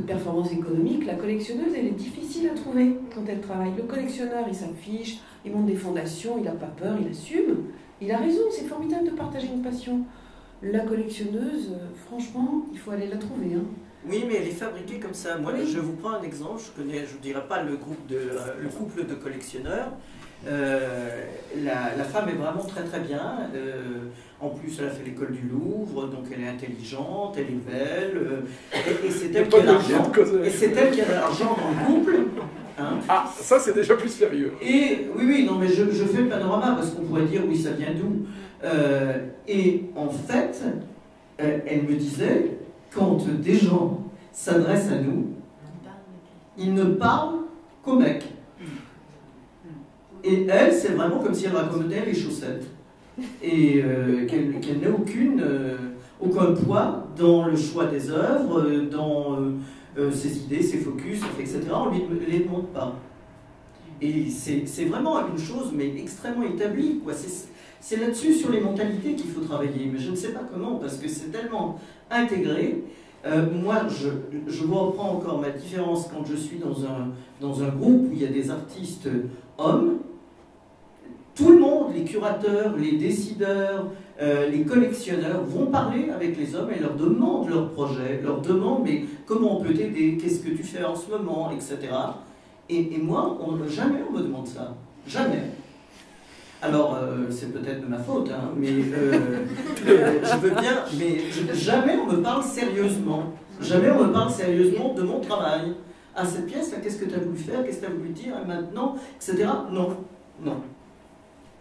performance économique. La collectionneuse, elle est difficile à trouver quand elle travaille. Le collectionneur, il s'affiche, il monte des fondations, il n'a pas peur, il assume. Il a raison, c'est formidable de partager une passion. La collectionneuse, franchement, il faut aller la trouver. Hein. Oui, mais elle est fabriquée comme ça. Moi, oui. Je vous prends un exemple. Je ne dirais pas le couple de collectionneurs. La femme est vraiment très très bien. En plus, elle a fait l'école du Louvre, donc elle est intelligente, elle est belle. Et c'est elle qui a l'argent. Et c'est elle qui a l'argent dans le couple. Hein. Ah, ça c'est déjà plus sérieux. Et oui, non, mais je fais le panorama parce qu'on pourrait dire oui, ça vient d'où. Et en fait, elle me disait, quand des gens s'adressent à nous, ils ne parlent qu'aux mecs. Et elle, c'est vraiment comme si elle raccommodait les chaussettes. Et qu'elle n'ait aucun poids dans le choix des œuvres, dans ses idées, ses focus, etc. On ne les demande pas. Et c'est vraiment une chose, mais extrêmement établie, quoi. C'est là-dessus, sur les mentalités, qu'il faut travailler. Mais je ne sais pas comment, parce que c'est tellement intégré. Moi, je vous reprends encore ma différence quand je suis dans un groupe où il y a des artistes hommes. Tout le monde, les curateurs, les décideurs, les collectionneurs vont parler avec les hommes et leur demandent leurs projets, leur demandent mais comment on peut t'aider, qu'est-ce que tu fais en ce moment, etc. Et moi, jamais on me demande ça. Jamais. Alors, c'est peut-être de ma faute, hein, mais je veux bien, mais jamais on me parle sérieusement. Jamais on me parle sérieusement de mon travail. Ah, cette pièce-là, qu'est-ce que tu as voulu faire, qu'est-ce que tu as voulu dire, maintenant, etc. Non, non.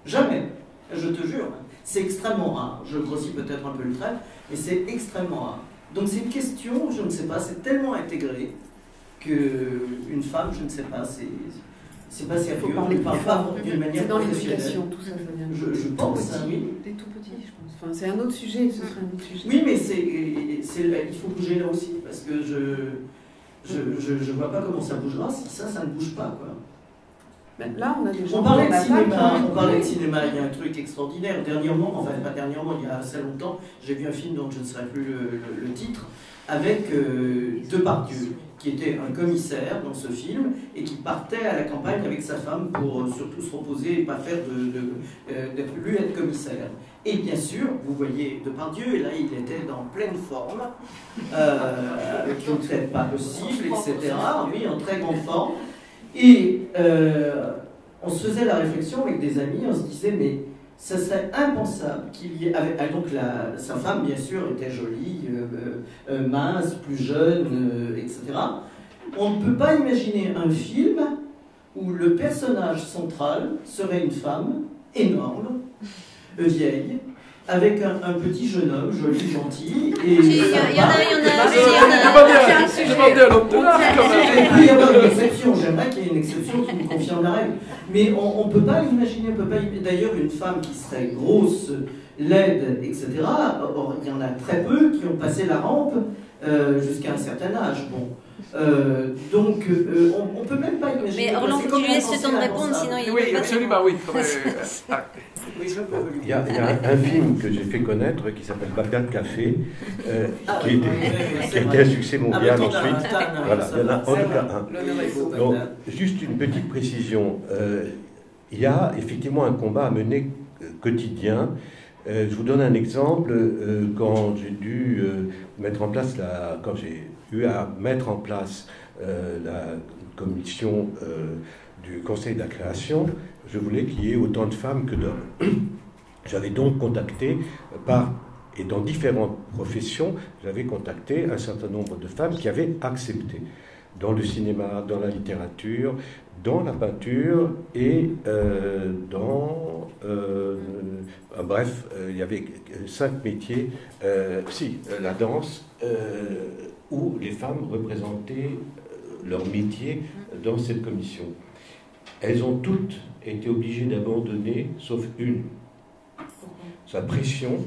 Jamais. Je te jure. C'est extrêmement rare. Je grossis peut-être un peu le trait, mais c'est extrêmement rare. Donc c'est une question, je ne sais pas, c'est tellement intégré qu'une femme, je ne sais pas, c'est pas sérieux. Il faut parler d'une manière c'est dans professionnelle. l'éducation, tout ça, ça vient. Je pense, hein, oui. Des tout petits, je pense. Enfin, c'est un autre sujet, ce serait un autre sujet. Oui, mais il faut bouger là aussi, parce que je vois pas comment ça bougera si ça ne bouge pas, quoi. Ben, là, on a déjà. On parlait de cinéma, il y a un truc extraordinaire. Dernièrement, enfin pas dernièrement, il y a assez longtemps, j'ai vu un film dont je ne saurais plus le titre, avec Depardieu, qui était un commissaire dans ce film et qui partait à la campagne avec sa femme pour surtout se reposer et pas faire lui être commissaire. Et bien sûr, vous voyez Depardieu, et là il était dans pleine forme, avec une tête pas possible, etc. Oui, en très grande forme. Et on se faisait la réflexion avec des amis, on se disait, mais ça serait impensable qu'il y ait... donc sa femme, bien sûr, était jolie, mince, plus jeune, etc. On ne peut pas imaginer un film où le personnage central serait une femme énorme, vieille, avec un petit jeune homme, joli, gentil. Et il y en a. Demandez à l'homme de l'art, quand même. Il peut y avoir une exception, j'aimerais qu'il y ait une exception qui me confirme la règle. Mais on ne peut pas l'imaginer, d'ailleurs une femme qui serait grosse, laide, etc. Or, il y en a très peu qui ont passé la rampe jusqu'à un certain âge. Bon. Donc, on ne peut même pas imaginer. Mais Orlan, faut que tu lui laisses le temps de répondre, sinon il... Oui, absolument, oui. Il y a un film que j'ai fait connaître qui s'appelle Bagdad Café, qui a été un succès mondial ensuite. Voilà, il y en a en tout cas un. Donc, juste une petite précision. Il y a effectivement un combat à mener quotidien. Je vous donne un exemple. Quand j'ai dû mettre en place quand j'ai eu à mettre en place la commission du Conseil de la création, je voulais qu'il y ait autant de femmes que d'hommes. J'avais donc contacté et dans différentes professions, j'avais contacté un certain nombre de femmes qui avaient accepté, dans le cinéma, dans la littérature, dans la peinture et bref, il y avait 5 métiers, la danse, où les femmes représentaient leur métier dans cette commission. Elles ont toutes été obligées d'abandonner, sauf une. Sa pression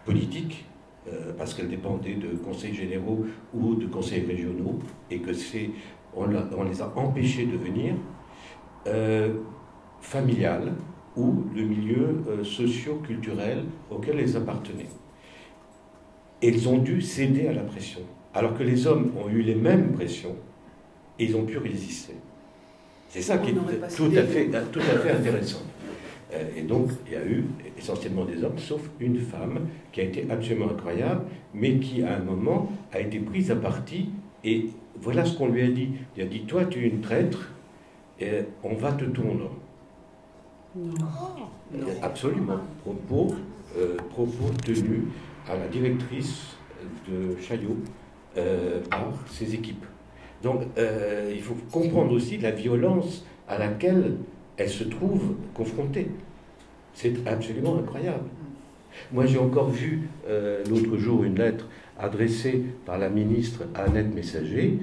politique, parce qu'elle dépendait de conseils généraux ou de conseils régionaux, et que on les a empêchées de venir, familiale, ou le milieu socio-culturel auquel elles appartenaient. Et ils ont dû céder à la pression, alors que les hommes ont eu les mêmes pressions, et ils ont pu résister. C'est ça qui est tout à fait intéressant. Et donc, il y a eu essentiellement des hommes, sauf une femme qui a été absolument incroyable, mais qui, à un moment, a été prise à partie. Et voilà ce qu'on lui a dit. Il a dit, toi, tu es une traître, et on va te tondre. Non. Absolument. Propos tenus à la directrice de Chaillot par ses équipes. Donc, il faut comprendre aussi la violence à laquelle elle se trouve confrontée. C'est absolument incroyable. Moi, j'ai encore vu l'autre jour une lettre adressée par la ministre Annette Messager,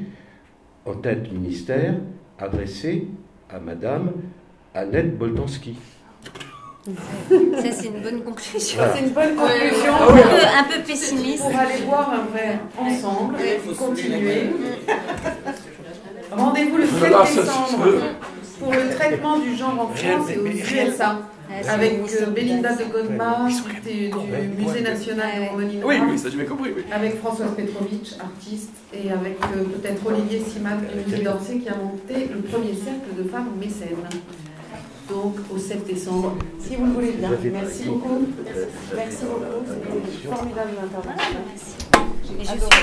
en tête ministère, adressée à Madame Annette Boltanski. Ça, c'est une bonne conclusion. Voilà. C'est une bonne conclusion. Un peu pessimiste. Pour aller boire un verre ensemble et continuer. Rendez-vous le 7 décembre pour le traitement du genre en France et aux USA. Avec Belinda de Godma du Musée national de Romanina. Oui, ça j'ai compris. Oui. Avec Françoise Petrovitch, artiste, et avec peut-être Olivier Simac du Musée d'Orsay qui a monté le premier cercle de femmes mécènes. Donc au 7 décembre, si vous le voulez bien. Merci beaucoup. Merci beaucoup. C'était une formidable intervention. J'ai adoré.